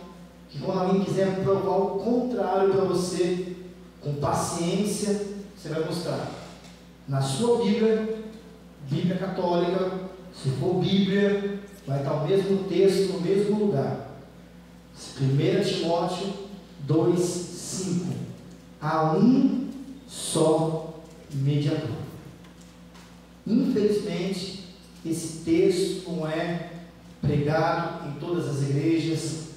que quando alguém quiser provar o contrário para você, com paciência, você vai mostrar. Na sua Bíblia, Bíblia católica, se for Bíblia, vai estar o mesmo texto no mesmo lugar. 1 Timóteo 2,5. Há um só mediador. Infelizmente, esse texto não é pregado em todas as igrejas,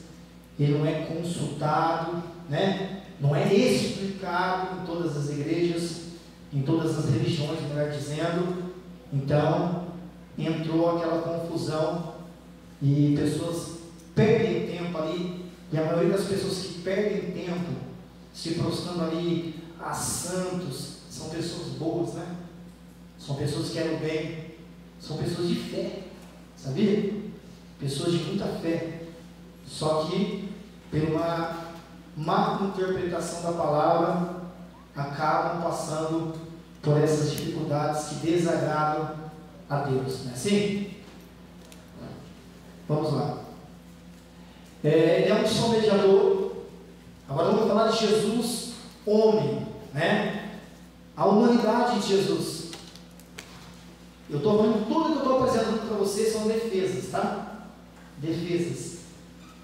ele não é consultado, né? Não é explicado em todas as igrejas, em todas as religiões, melhor dizendo. Então, entrou aquela confusão e pessoas perdem tempo ali, e a maioria das pessoas que perdem tempo se prostrando ali a santos são pessoas boas, né? São pessoas que querem o bem, são pessoas de fé, sabia? Pessoas de muita fé, só que pela má interpretação da palavra acabam passando por essas dificuldades que desagradam a Deus, não é assim? Vamos lá. Ele é um só mediador. Agora vamos falar de Jesus, homem, né? A humanidade de Jesus. Eu estou falando, tudo que eu estou apresentando para vocês são defesas, tá? Defesas.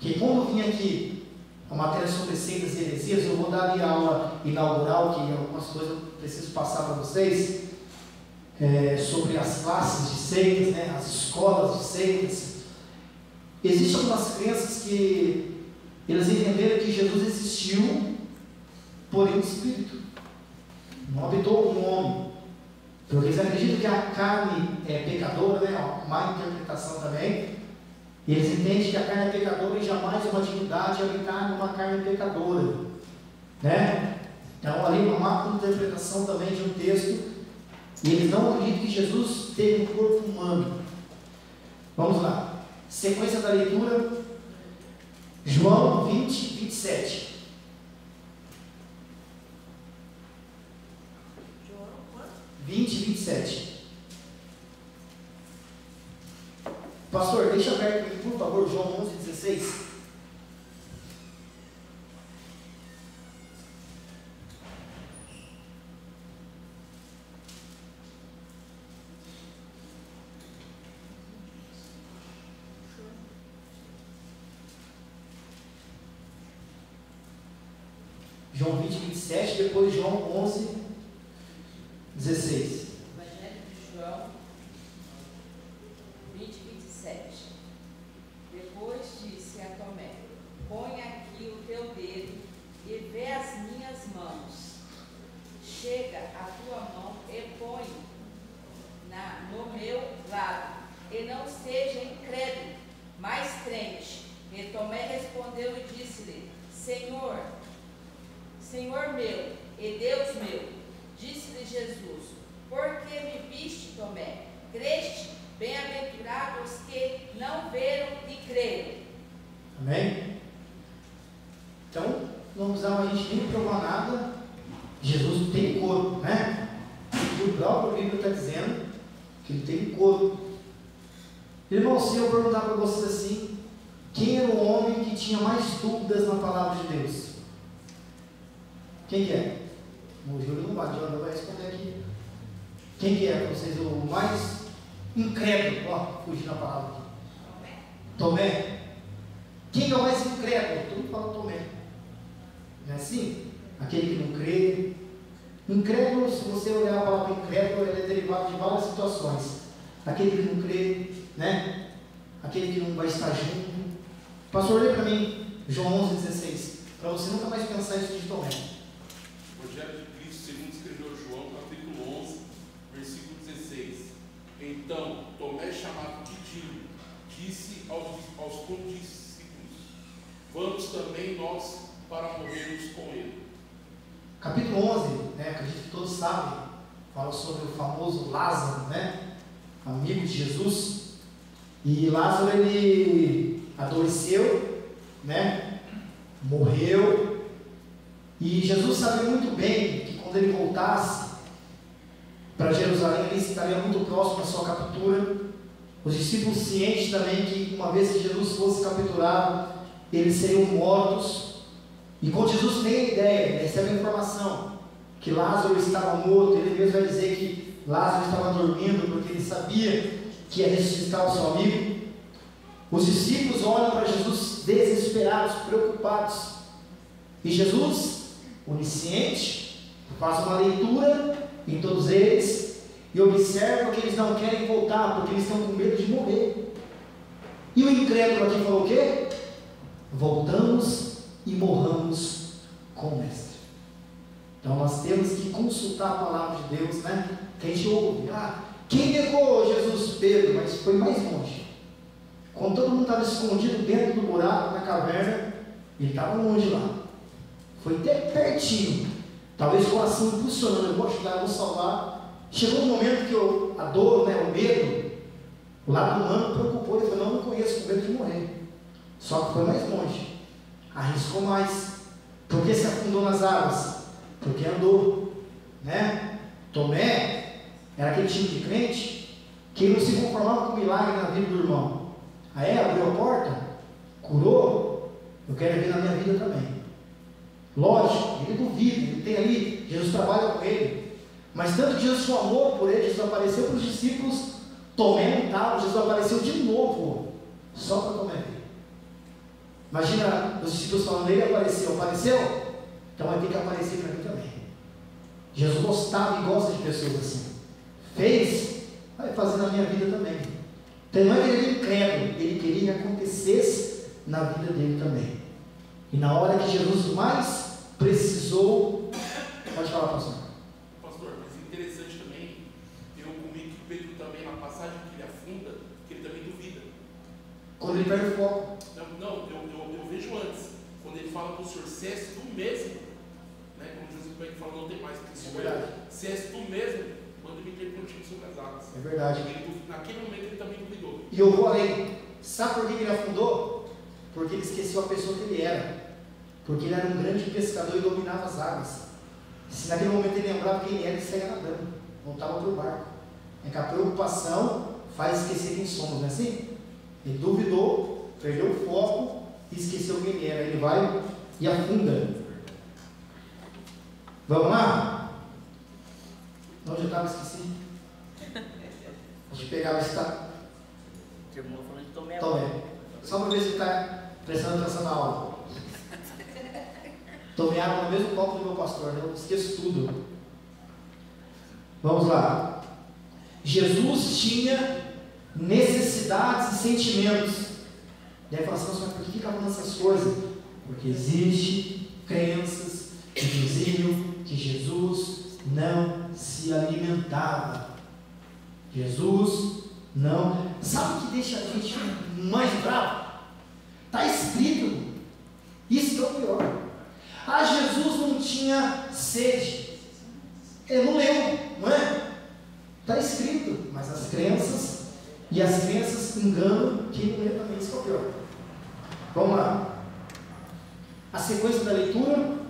Que quando eu vim aqui a matéria sobre seitas e heresias, eu vou dar ali a aula inaugural, que algumas coisas eu preciso passar para vocês, sobre as classes de seitas, né? As escolas de seitas. Existem algumas crenças que eles entenderam que Jesus existiu, porém espírito. Não habitou um homem. Porque eles acreditam que a carne é pecadora, né? Uma má interpretação também. E eles entendem que a carne é pecadora e jamais uma divindade habitar numa carne pecadora, né? Então ali uma má interpretação também de um texto. E eles não acreditam que Jesus teve um corpo humano. Vamos lá. Sequência da leitura, João 20, 27. João 27. Pastor, deixa aberto aqui, por favor, João 11, 16. João 20, 27, depois João 11, 16. Evangelho de João 20, 27. Depois disse a Tomé: põe aqui o teu dedo e vê as minhas mãos. Chega a tua mão e põe no meu lado. E não seja incrédulo, mas crente. E Tomé respondeu e disse-lhe: Senhor meu e Deus meu. Disse-lhe Jesus: por que me viste, Tomé? Creste? Bem-aventurados os que não viram e creram. Amém? Então, não precisava a gente nem provar nada. Jesus tem corpo, né? E o próprio livro está dizendo que ele tem corpo. Irmão, se eu perguntar para vocês assim, quem era o homem que tinha mais dúvidas na palavra de Deus? Quem que é? O Júlio não vai responder aqui. Quem que é para vocês o mais incrédulo? Ó, fugindo a palavra aqui. Tomé. Quem é o mais incrédulo? Todo mundo fala Tomé. Não é assim? Aquele que não crê. Incrédulo, se você olhar a palavra incrédulo, ele é derivado de várias situações. Aquele que não crê, né? Aquele que não vai estar junto. Pastor, olha para mim, João 11, 16. Para você nunca mais pensar isso de Tomé. Evangelho de Cristo, segundo escreveu João, capítulo 11, versículo 16. Então, Tomé, chamado Didimo, disse aos condiscípulos: vamos também nós para morrermos com ele. Capítulo 11, né, acredito que todos sabem, fala sobre o famoso Lázaro, né, amigo de Jesus. E Lázaro, ele adoeceu, né, morreu. E Jesus sabia muito bem que quando ele voltasse para Jerusalém, ele estaria muito próximo da sua captura. Os discípulos cientes também que uma vez que Jesus fosse capturado, eles seriam mortos. E quando Jesus tem a ideia, recebe a informação que Lázaro estava morto, ele mesmo vai dizer que Lázaro estava dormindo, porque ele sabia que ia ressuscitar o seu amigo. Os discípulos olham para Jesus desesperados, preocupados. E Jesus, onisciente, faz uma leitura em todos eles e observa que eles não querem voltar, porque eles estão com medo de morrer. E o incrédulo aqui falou o quê? Voltamos e morramos com o Mestre. Então nós temos que consultar a palavra de Deus, né? Que a gente ouve, quem negou Jesus? Pedro, mas foi mais longe. Quando todo mundo estava escondido dentro do buraco, na caverna, ele estava longe lá. Foi até pertinho, talvez o coração impulsionando, eu vou ajudar, eu vou salvar. Chegou um momento que a dor, né, o medo, o lado humano preocupou, ele falou: não conheço, com medo de morrer. Só que foi mais longe, arriscou mais. Por que se afundou nas águas? Porque andou, né? Tomé era aquele tipo de crente que não se conformava com o milagre na vida do irmão. Abriu a porta, curou, eu quero ver na minha vida também. Lógico, ele duvida, ele tem ali, Jesus trabalha com ele. Mas tanto que Jesus tinha amor por ele, Jesus apareceu para os discípulos, Tomé não estava, Jesus apareceu de novo, só para Tomé ver. Imagina os discípulos falando: ele apareceu, então vai ter que aparecer para mim também. Jesus gostava e gosta de pessoas assim. Fez, vai fazer na minha vida também. Então não é que ele era incrédulo, ele queria que acontecesse na vida dele também. E na hora que Jesus mais precisou, pode falar, pastor. Pastor, mas interessante também, eu comigo que Pedro também, na passagem que ele afunda, que ele também duvida. Quando ele perde o foco. Eu vejo antes, quando ele fala para o Senhor: se és tu mesmo, né, como Jesus Pedro fala: não tem mais que se se és tu mesmo, manda-me ter contigo sobre as águas. É verdade. Naquele momento ele também duvidou. E eu vou além. Sabe por que ele afundou? Porque ele esqueceu a pessoa que ele era. Porque ele era um grande pescador e dominava as águas. Se naquele momento ele lembrava quem ele era, ele saía nadando, voltava para o barco. É que a preocupação faz esquecer quem somos, não é assim? Ele duvidou, perdeu o foco e esqueceu quem ele era. Ele vai e afunda. Vamos lá? Onde eu estava? Esqueci. Deixa eu pegar o está. Terminou falando de Tomé. Tomé. Só para ver se está prestando atenção na aula. Tomei água no mesmo copo do meu pastor, né? Eu esqueço tudo. Vamos lá. Jesus tinha necessidades e sentimentos. Deve falar assim, mas por que fica falando essas coisas? Porque existe crenças que diziam que Jesus não se alimentava. Jesus não. Sabe o que deixa a gente mais bravo? Está escrito. Isso que é o pior. Jesus não tinha sede. Ele não leu, não é? Está escrito. Mas as crenças enganam quem não lê também. Isso que é o pior. Vamos lá. A sequência da leitura.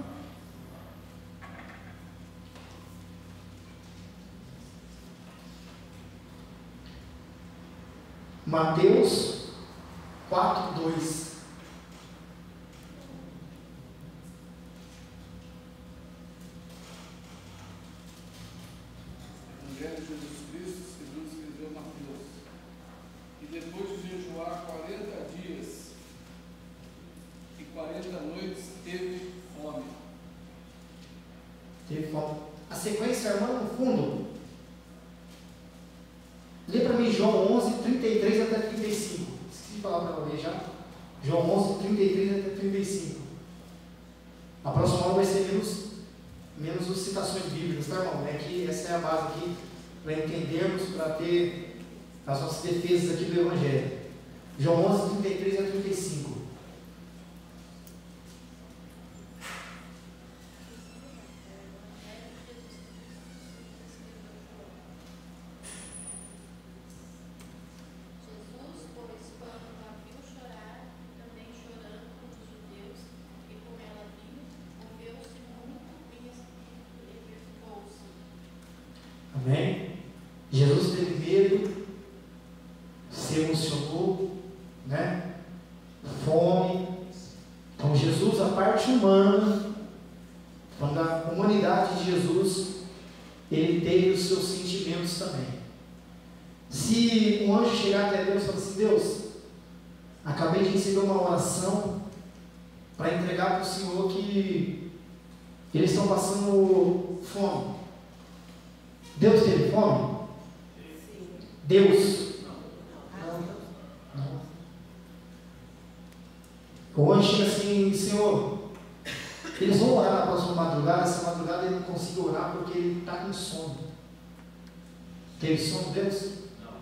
Mateus 4:2. Evangelho de Jesus Cristo, segundo escreveu Mateus. E depois de jejuar 40 dias e 40 noites, teve fome. Teve fome. A sequência, irmão, no fundo. Lê para mim João 11, 33 até 35. Esqueci de falar para ler já. João 11, 33 até 35. A próxima aula vai ser menos as citações bíblicas, tá, irmão? É que essa é a base aqui para entendermos, para ter as nossas defesas aqui do Evangelho. João 11, 33 a 35. Amém? Jesus teve medo, se emocionou, né? Fome. Então Jesus, a parte humana, quando a humanidade de Jesus, ele teve os seus sentimentos também. Se um anjo chegar até Deus e falar assim, Deus, acabei de receber uma oração para entregar para o Senhor que eles estão passando fome. Deus teve fome? Sim. Deus? Não. O anjo chega assim, Senhor, eles vão orar na próxima madrugada, essa madrugada ele não conseguiu orar porque ele está com sono. Teve sono, Deus? Não.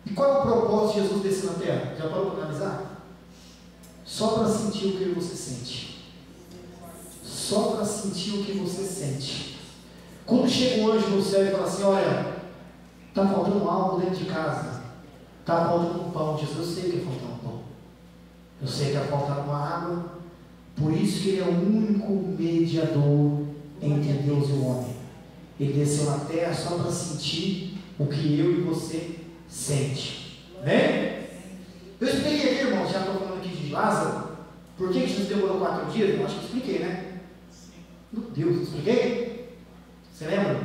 E qual é o propósito de Jesus descer na terra? Já parou para analisar? Só para sentir o que você sente. Só para sentir o que você sente. Quando chega um anjo no céu e fala assim, olha, está faltando algo dentro de casa, está faltando um pão. Jesus, eu sei que vai faltar um pão, eu sei que vai faltar uma água, por isso que ele é o único mediador entre Deus e o homem. Ele desceu na terra só para sentir o que eu e você sente. Amém? Eu expliquei aqui, irmão, já estou falando aqui de Lázaro, por que Jesus demorou 4 dias? Eu acho que eu expliquei, né? Meu Deus, eu expliquei? Você lembra?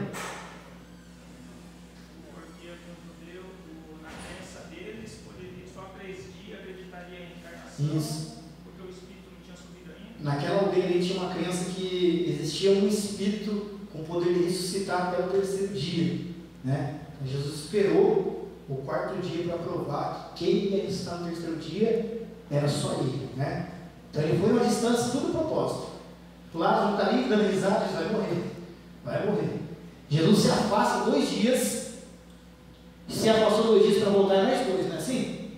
Porque o judeu, na crença deles, poderia só 3 dias acreditaria em encarnação. Isso. Porque o Espírito não tinha subido ainda. Naquela aldeia ali tinha uma crença que existia um Espírito com poder de ressuscitar até o 3º dia. Né? Então Jesus esperou o 4º dia para provar que quem ia ressuscitar no 3º dia era só ele. Né? Então ele foi uma distância, tudo propósito. Lázaro não está ali dando risada, Jesus vai morrer. Vai morrer. Jesus se afasta 2 dias. Se afastou 2 dias para voltar mais 2, não é assim?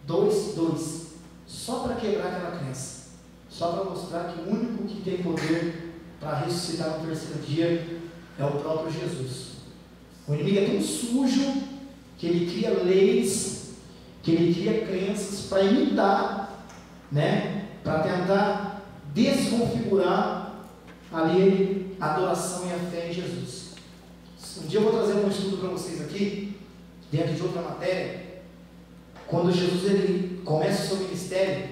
2. Só para quebrar aquela crença. Só para mostrar que o único que tem poder para ressuscitar no 3º dia é o próprio Jesus. O inimigo é tão sujo que ele cria leis, que ele cria crenças para imitar, né? Para tentar desconfigurar ali a adoração e a fé em Jesus. Um dia eu vou trazer um estudo para vocês aqui, dentro de outra matéria, quando Jesus ele começa o seu ministério,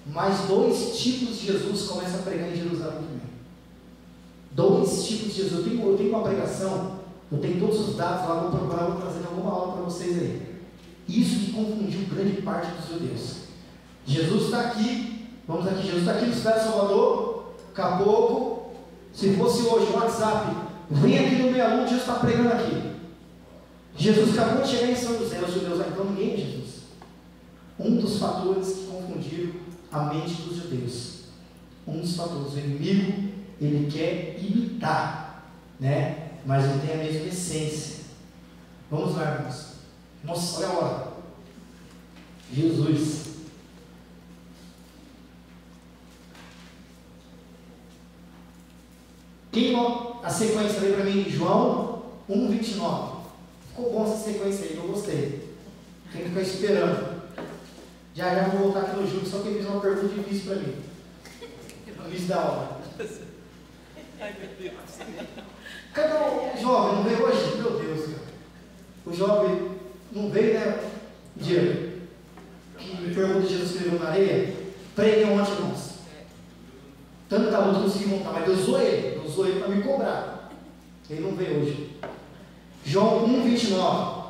mais 2 tipos de Jesus começam a pregar em Jerusalém também. 2 tipos de Jesus. Eu tenho uma pregação, eu tenho todos os dados lá, vou procurar, vou trazer alguma aula para vocês aí. Isso que confundiu grande parte dos judeus. Jesus está aqui, vamos aqui, Jesus está aqui no cidade de Salvador, daqui a pouco, se fosse hoje o WhatsApp, vem aqui no meia lua, Jesus está pregando aqui. Jesus acabou de chegar em São José, os judeus, então ninguém é Jesus. Um dos fatores que confundiram a mente dos judeus. Um dos fatores, o inimigo, ele quer imitar, né? Mas não tem a mesma essência. Vamos lá, irmãos. Nossa, olha a hora. Jesus. Quem a sequência veio para mim? João 1,29. Ficou bom essa sequência aí, eu gostei. Tem que ficar esperando. Já vou voltar aqui no Júlio, só que ele fez uma pergunta difícil para mim. No início da aula. Ai, meu Deus. Cadê o jovem? Não veio hoje? Meu Deus, cara. O jovem não veio, né? Diego. Que me pergunta se Jesus escreveu na areia. Preguem ontem, irmãos. Tanta luta que eu consegui montar, mas Deus usou ele para me cobrar. Ele não veio hoje. João 1,29.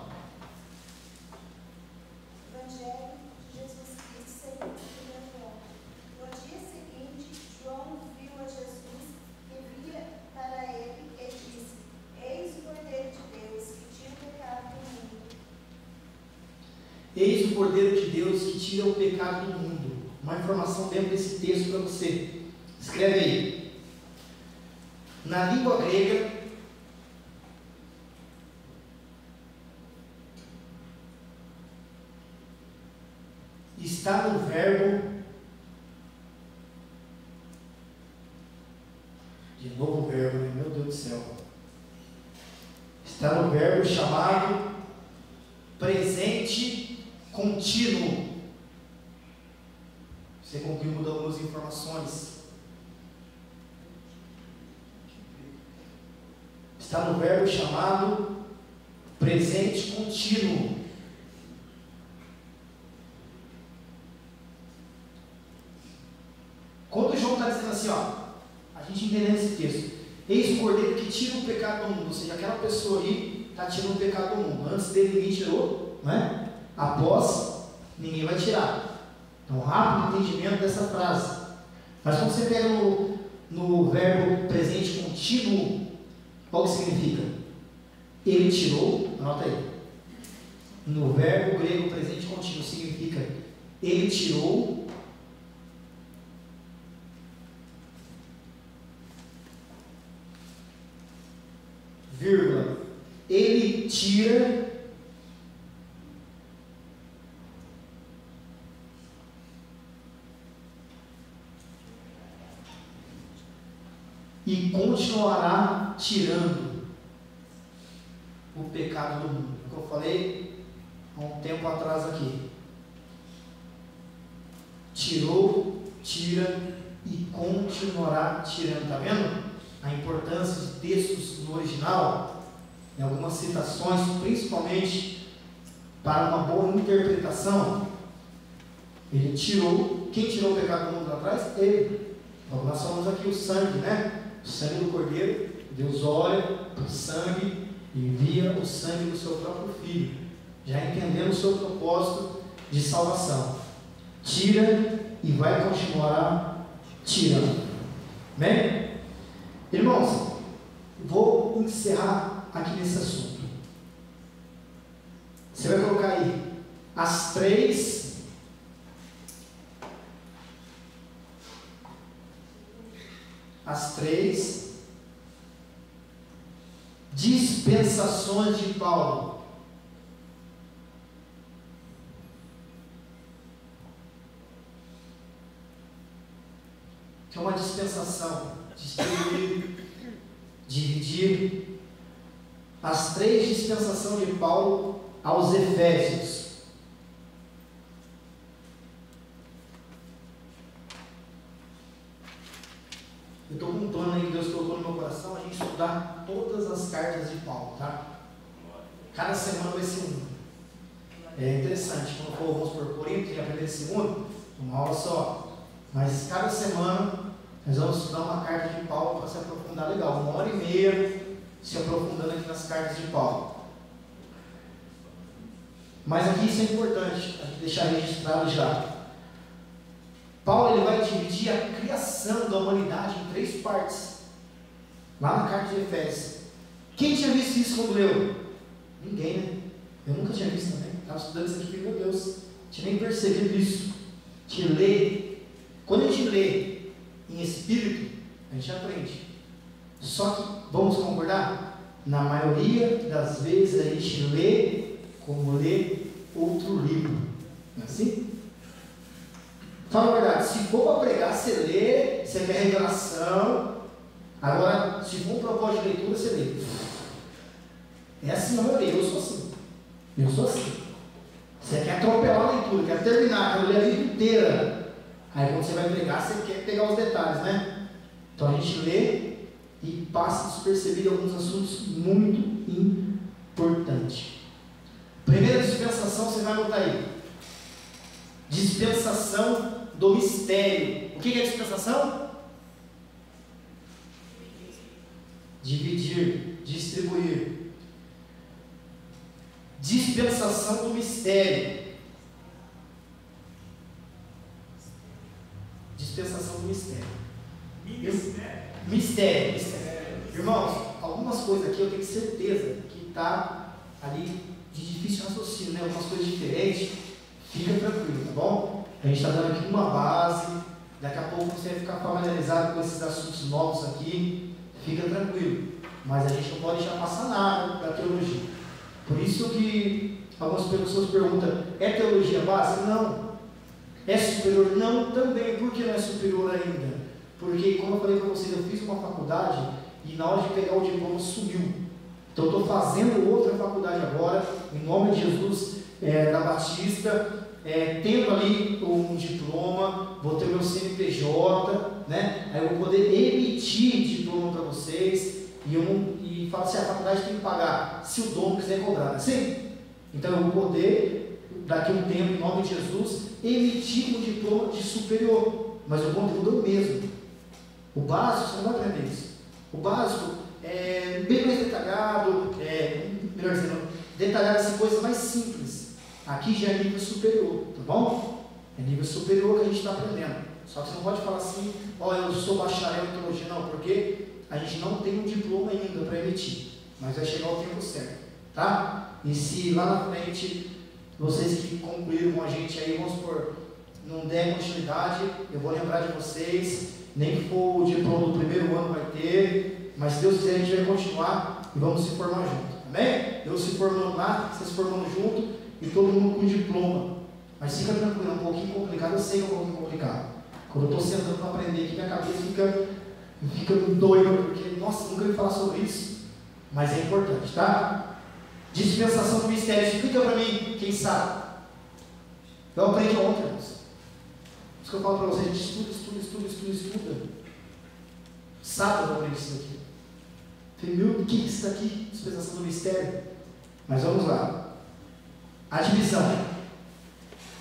Eis o Cordeiro de Deus que tira o pecado do mundo. Uma informação dentro desse texto para você. Escreve aí. Na língua grega, está no verbo. De novo o verbo, né? Meu Deus do céu. Está no verbo chamado presente contínuo. Você concluiu mudar algumas informações. Está no verbo chamado presente contínuo. Quando João está dizendo assim, ó, a gente entendendo esse texto, eis o Cordeiro que tira o pecado do mundo, ou seja, aquela pessoa aí está tirando o pecado do mundo. Antes dele ninguém tirou, não é? Após, ninguém vai tirar. Então, rápido entendimento dessa frase. Mas quando você pega no verbo presente contínuo, qual que significa? Ele tirou, anota aí. No verbo grego presente contínuo significa ele tirou vírgula, ele tira e continuará tirando o pecado do mundo. Que eu falei há um tempo atrás aqui. Tirou, tira e continuará tirando. Está vendo a importância de textos no original? Em algumas citações, principalmente para uma boa interpretação. Ele tirou. Quem tirou o pecado do mundo lá atrás? Ele. Então, nós falamos aqui o sangue, né? O sangue do Cordeiro. Deus olha para o sangue e envia o sangue do seu próprio Filho, já entendendo o seu propósito de salvação. Tira e vai continuar tirando. Bem? Irmãos, vou encerrar aqui nesse assunto. Você vai colocar aí as 3 dispensações de Paulo. Que é uma dispensação, distribuir, dividir. As 3 dispensações de Paulo aos Efésios. Eu estou com com um plano aí que Deus colocou no meu coração, a gente estudar todas as cartas de Paulo, tá? Cada semana vai ser uma. É interessante, quando for, vamos por Corinto, a primeira e segunda, uma aula só. Mas cada semana nós vamos estudar uma carta de Paulo para se aprofundar legal. 1h30 se aprofundando aqui nas cartas de Paulo. Mas aqui isso é importante, a gente deixar registrado já. Paulo ele vai dividir a criação da humanidade em 3 partes. Lá na carta de Efésios. Quem tinha visto isso quando leu? Ninguém, né? Eu nunca tinha visto também. Estava estudando isso aqui, meu Deus. Tinha nem percebido isso. Te lê. Quando a gente lê em espírito, a gente aprende. Só que, vamos concordar? Na maioria das vezes a gente lê como lê outro livro. Não é assim? Fala a verdade, se for para pregar, você lê, você quer revelação. Agora, se for um propósito de leitura, você lê. É assim na maioria, eu sou assim. Eu sou assim. Você quer atropelar a leitura, quer terminar, quer ler a Bíblia inteira. Aí quando você vai pregar, você quer pegar os detalhes, né? Então a gente lê e passa despercebido alguns assuntos muito importantes. Primeira dispensação, você vai anotar aí. Dispensação do mistério. O que é dispensação? Dividir, distribuir. Dispensação do mistério. Dispensação do mistério. Mistério. Irmãos, algumas coisas aqui eu tenho certeza que está ali de difícil raciocínio, né? Algumas coisas diferentes. Fica tranquilo, tá bom? A gente está dando aqui uma base. Daqui a pouco você vai ficar familiarizado com esses assuntos novos aqui. Fica tranquilo. Mas a gente não pode deixar passar nada para a teologia. Por isso que algumas pessoas perguntam, é teologia básica? Não. É superior? Não, também. Por que não é superior ainda? Porque, como eu falei para vocês, eu fiz uma faculdade e na hora de pegar o diploma sumiu. Então eu estou fazendo outra faculdade agora, em nome de Jesus, da Batista, tendo ali um diploma, vou ter o meu CNPJ, né? Aí eu vou poder emitir diploma para vocês e falar assim, a faculdade tem que pagar, se o dono quiser cobrar, sim? Então eu vou poder, daqui a um tempo, em nome de Jesus, emitir um diploma de superior, mas o conteúdo é o mesmo. O básico, você não vai aprender isso. O básico é bem mais detalhado, melhor dizendo, detalhado assim, coisas mais simples. Aqui já é nível superior, tá bom? É nível superior que a gente está aprendendo. Só que você não pode falar assim, eu sou bacharel em teologia, não, porque a gente não tem um diploma ainda para emitir, mas vai chegar o tempo certo, tá? E se lá na frente, vocês que concluíram com a gente aí, vamos supor, não der continuidade, eu vou lembrar de vocês, nem que for o diploma do primeiro ano vai ter, mas se Deus quiser a gente vai continuar e vamos se formar junto, amém? Deus se formando lá, vocês se formando junto e todo mundo com diploma. Mas fica tranquilo, é um pouquinho complicado, eu sei que é um pouquinho complicado. Quando eu estou sentando para aprender aqui, minha cabeça fica doida, porque, nossa, nunca ouvi falar sobre isso, mas é importante, tá? Dispensação do mistério, explica para mim, quem sabe? Eu aprendi ontem, irmãos. Isso que eu falo para vocês, a gente estuda. Sábado eu aprendi isso aqui. Falei, o que é isso aqui? Dispensação do mistério. Mas vamos lá. A divisão.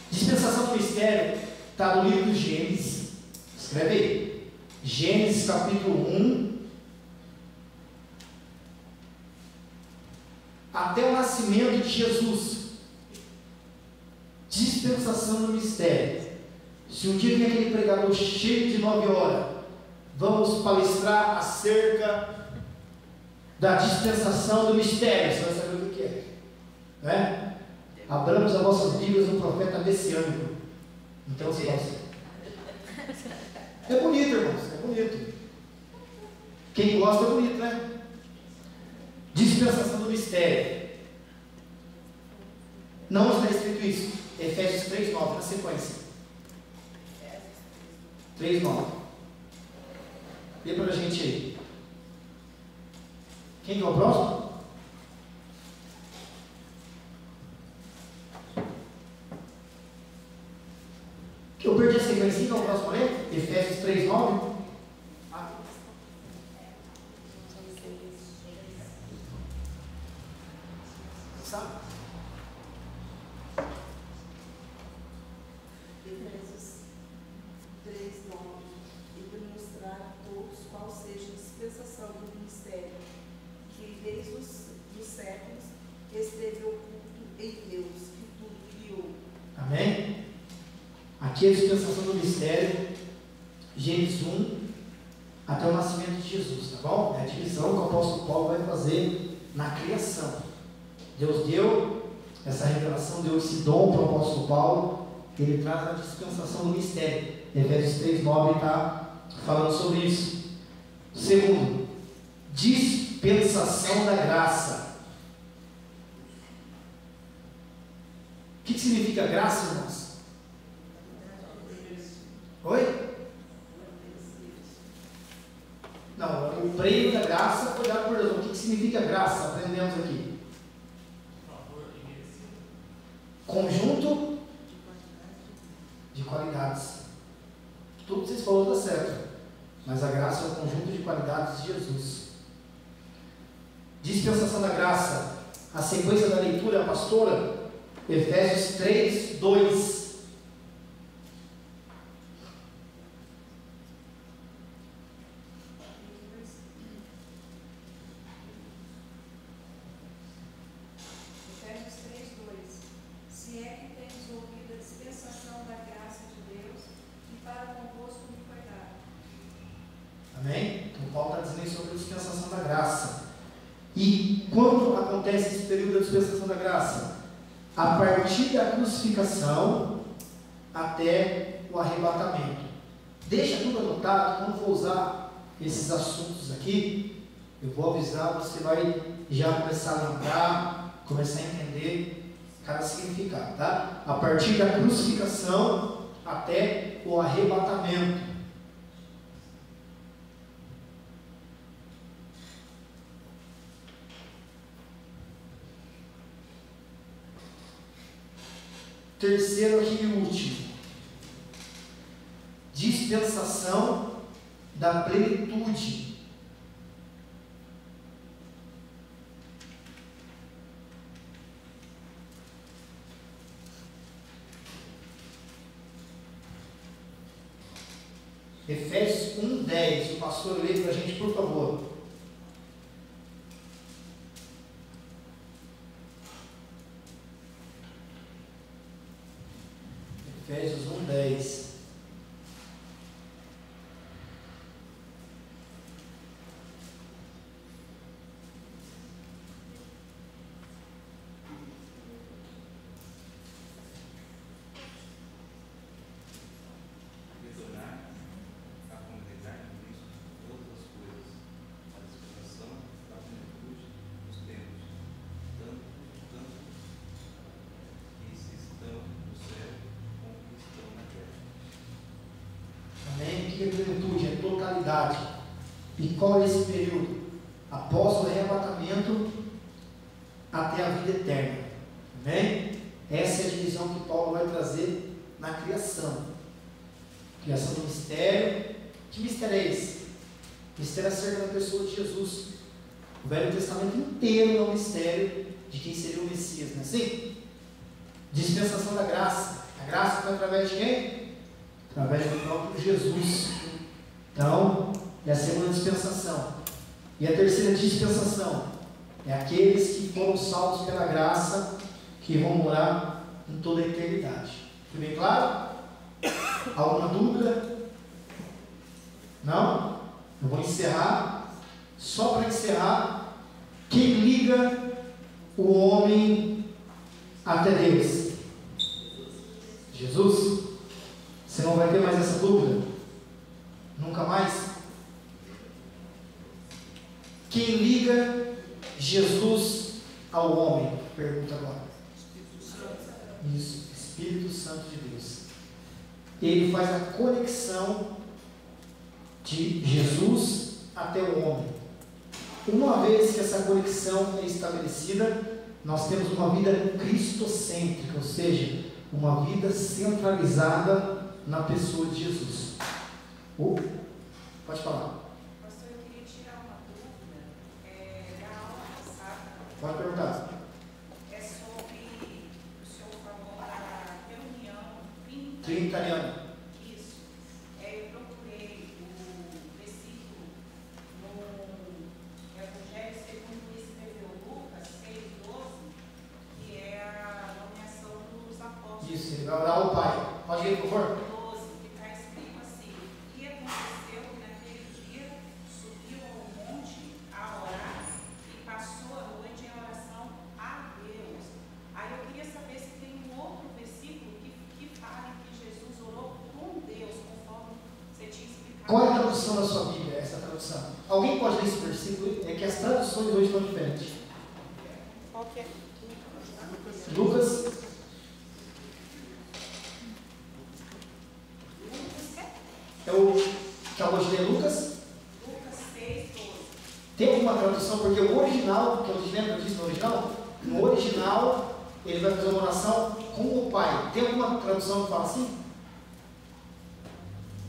Dispensação do mistério está no livro de Gênesis. Escreve aí. Gênesis capítulo 1. Até o nascimento de Jesus. Dispensação do mistério. Se um dia vem aquele pregador cheio de 9 horas, vamos palestrar acerca da dispensação do mistério, você vai saber o que é, né? Abramos as vossas Bíblias no profeta messiânico. Então você vai ser. É bonito, irmãos, é bonito. Quem gosta é bonito, né? Dispensação do mistério. Não está escrito isso. Efésios 3:9, na sequência. 3:9. Dê para a gente aí. Quem é o próximo? Eu perdi a sequência, quem é o próximo a ler? Efésios 3:9. Sabe? Efésios 3:9, e demonstrar a todos qual seja a dispensação do ministério, que desde os séculos esteve oculto em Deus, que tudo criou. Amém? Aqui é a dispensação do mistério, Gênesis 1, até o nascimento de Jesus, tá bom? É a divisão que o apóstolo Paulo vai fazer na criação. Deus deu essa revelação, deu esse dom para o apóstolo Paulo, ele traz a dispensação do mistério. Efésios 3:9 está falando sobre isso. Segundo, dispensação da graça. O que significa graça, irmãos? Oi? Não, o prêmio da graça foi dado por Deus. O que significa graça? Aprendemos aqui. Conjunto de qualidades. Tudo que vocês falaram está certo. Mas a graça é o conjunto de qualidades de Jesus. Dispensação da graça. A sequência da leitura, pastora, Efésios 3:2. Efésios 3:2. Se é que tens ouvido a dispensação da graça de Deus, que para convosco me foi dada. Amém? Então Paulo está dizendo sobre a dispensação da graça. E quando acontece esse período da dispensação da graça? A partir da crucificação até o arrebatamento. Deixa tudo anotado. Quando for usar esses assuntos aqui, eu vou avisar, você vai já começar a lembrar, começar a entender cada significado, tá? A partir da crucificação até o arrebatamento. Terceiro aqui e último. Dispensação da plenitude. Efésios 1:10. O pastor lê para a gente, por favor. Efésios 1:10. Retornar à comunidade de Cristo todas as coisas, a dispensação da plenitude dos tempos, tanto que se estão no céu como que estão na terra. Amém? O que é plenitude? É totalidade. E qual é esse período? Após o arrebatamento até a vida eterna. Amém? Essa é a divisão que Paulo vai trazer na criação. Criação do mistério. Que mistério é esse? O mistério acerca da pessoa de Jesus. O Velho Testamento inteiro é um mistério de quem seria o Messias, não é assim? Dispensação da graça. A graça foi através de quem? Através do próprio Jesus. Então, é a segunda dispensação. E a terceira dispensação é aqueles que foram salvos pela graça, que vão morar em toda a eternidade. Ficou bem claro? Alguma dúvida? Não? Eu vou encerrar. Só para encerrar, quem liga o homem até Deus? Jesus? Você não vai ter mais essa dúvida? Nunca mais? Quem liga Jesus ao homem? Pergunta agora. Isso, Espírito Santo de Deus. Ele faz a conexão de Jesus até o homem. Uma vez que essa conexão é estabelecida, nós temos uma vida cristocêntrica, ou seja, uma vida centralizada na pessoa de Jesus. Pode falar. Pastor, eu queria tirar uma dúvida. Na aula passada, Pode perguntar. italiano? Isso. Eu procurei o versículo no Evangelho segundo escreveu Lucas 6:12, que é a nomeação dos apóstolos. Isso, ele vai orar ao Pai. Pode ir, por favor? 12, que está escrito assim: o que aconteceu que naquele dia subiu ao monte a orar e passou a noite em oração a Deus. Aí eu queria saber se tem um outro versículo que fale que Jesus orou com Deus, conforme você tinha explicado. Qual é a tradução da sua Bíblia, essa tradução? Alguém pode ler esse versículo? É que as traduções hoje estão diferentes. Qual que é? Lucas. É o que acabou de ler, Lucas? Lucas 6:12. Tem alguma tradução? Porque o original, que eu lembro disso no original, no original ele vai fazer uma oração com o Pai. Tem alguma tradução que fala assim?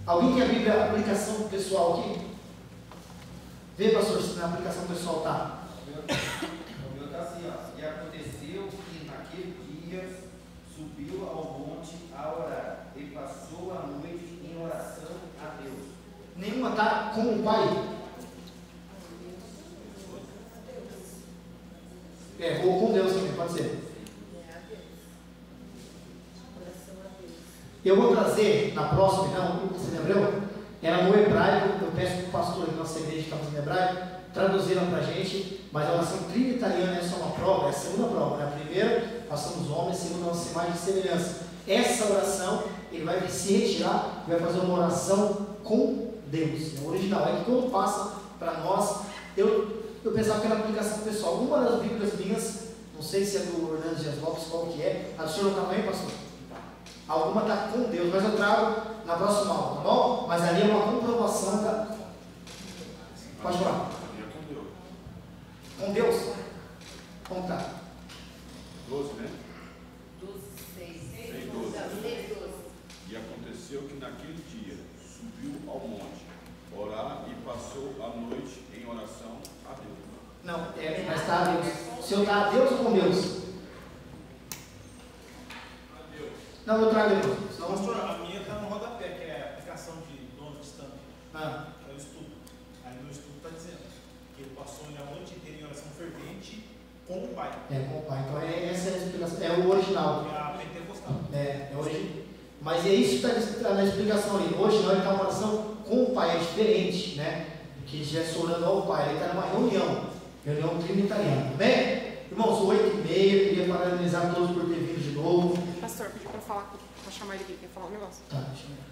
Alguém tem a Bíblia, a aplicação pessoal aqui? Vê, pastor, se na aplicação pessoal está. O meu está assim, ó. E aconteceu que naquele dia subiu ao monte a orar e passou a noite em oração a Deus. Nenhuma está com o Pai. Ou com Deus também, pode ser. Eu vou trazer na próxima, não, você lembrou? Era no hebraico, eu peço para o pastor da nossa igreja que está fazendo hebraico, traduziram para a gente, mas a oração trinitariana é só uma prova, é a segunda prova, né? A primeira, nós somos homens, a segunda, nossa imagem de semelhança. Essa oração, ele vai se retirar e vai fazer uma oração com Deus, é o original. É que quando passa para nós, eu pensava que era aplicação pessoal. Uma das Bíblias minhas, não sei se é do Hernandes Dias Lopes, qual que é, a do senhor não está bem, pastor? Alguma está com Deus, mas eu trago na próxima aula, tá bom? Mas ali é uma comprovação da... Pode falar. Com Deus? Como está? 12, né? 12, 6, 12. E aconteceu que naquele dia subiu ao monte, orar e passou a noite em oração a Deus. Não, mas está a Deus. O senhor está a Deus ou com Deus? Não, eu trago depois. Pastor, a minha está no rodapé, que é a aplicação de Donald Stamp. Que é o estudo. Aí no estudo está dizendo que ele passou a noite inteira em oração fervente com o Pai. Com o Pai. Então essa é a explicação. É o original. É a pentecostal. É o original. Mas é isso que está na explicação ali. Hoje não, ele está uma oração com o Pai, é diferente, né? Que ele estivesse orando ao Pai. Ele está numa reunião trinitariana. Tá bem? Irmãos, 8h30, queria parabenizar todos por ter vindo de novo. Pastor, pediu para falar, para chamar ele aqui, quer falar um negócio? Tá, deixa eu ver.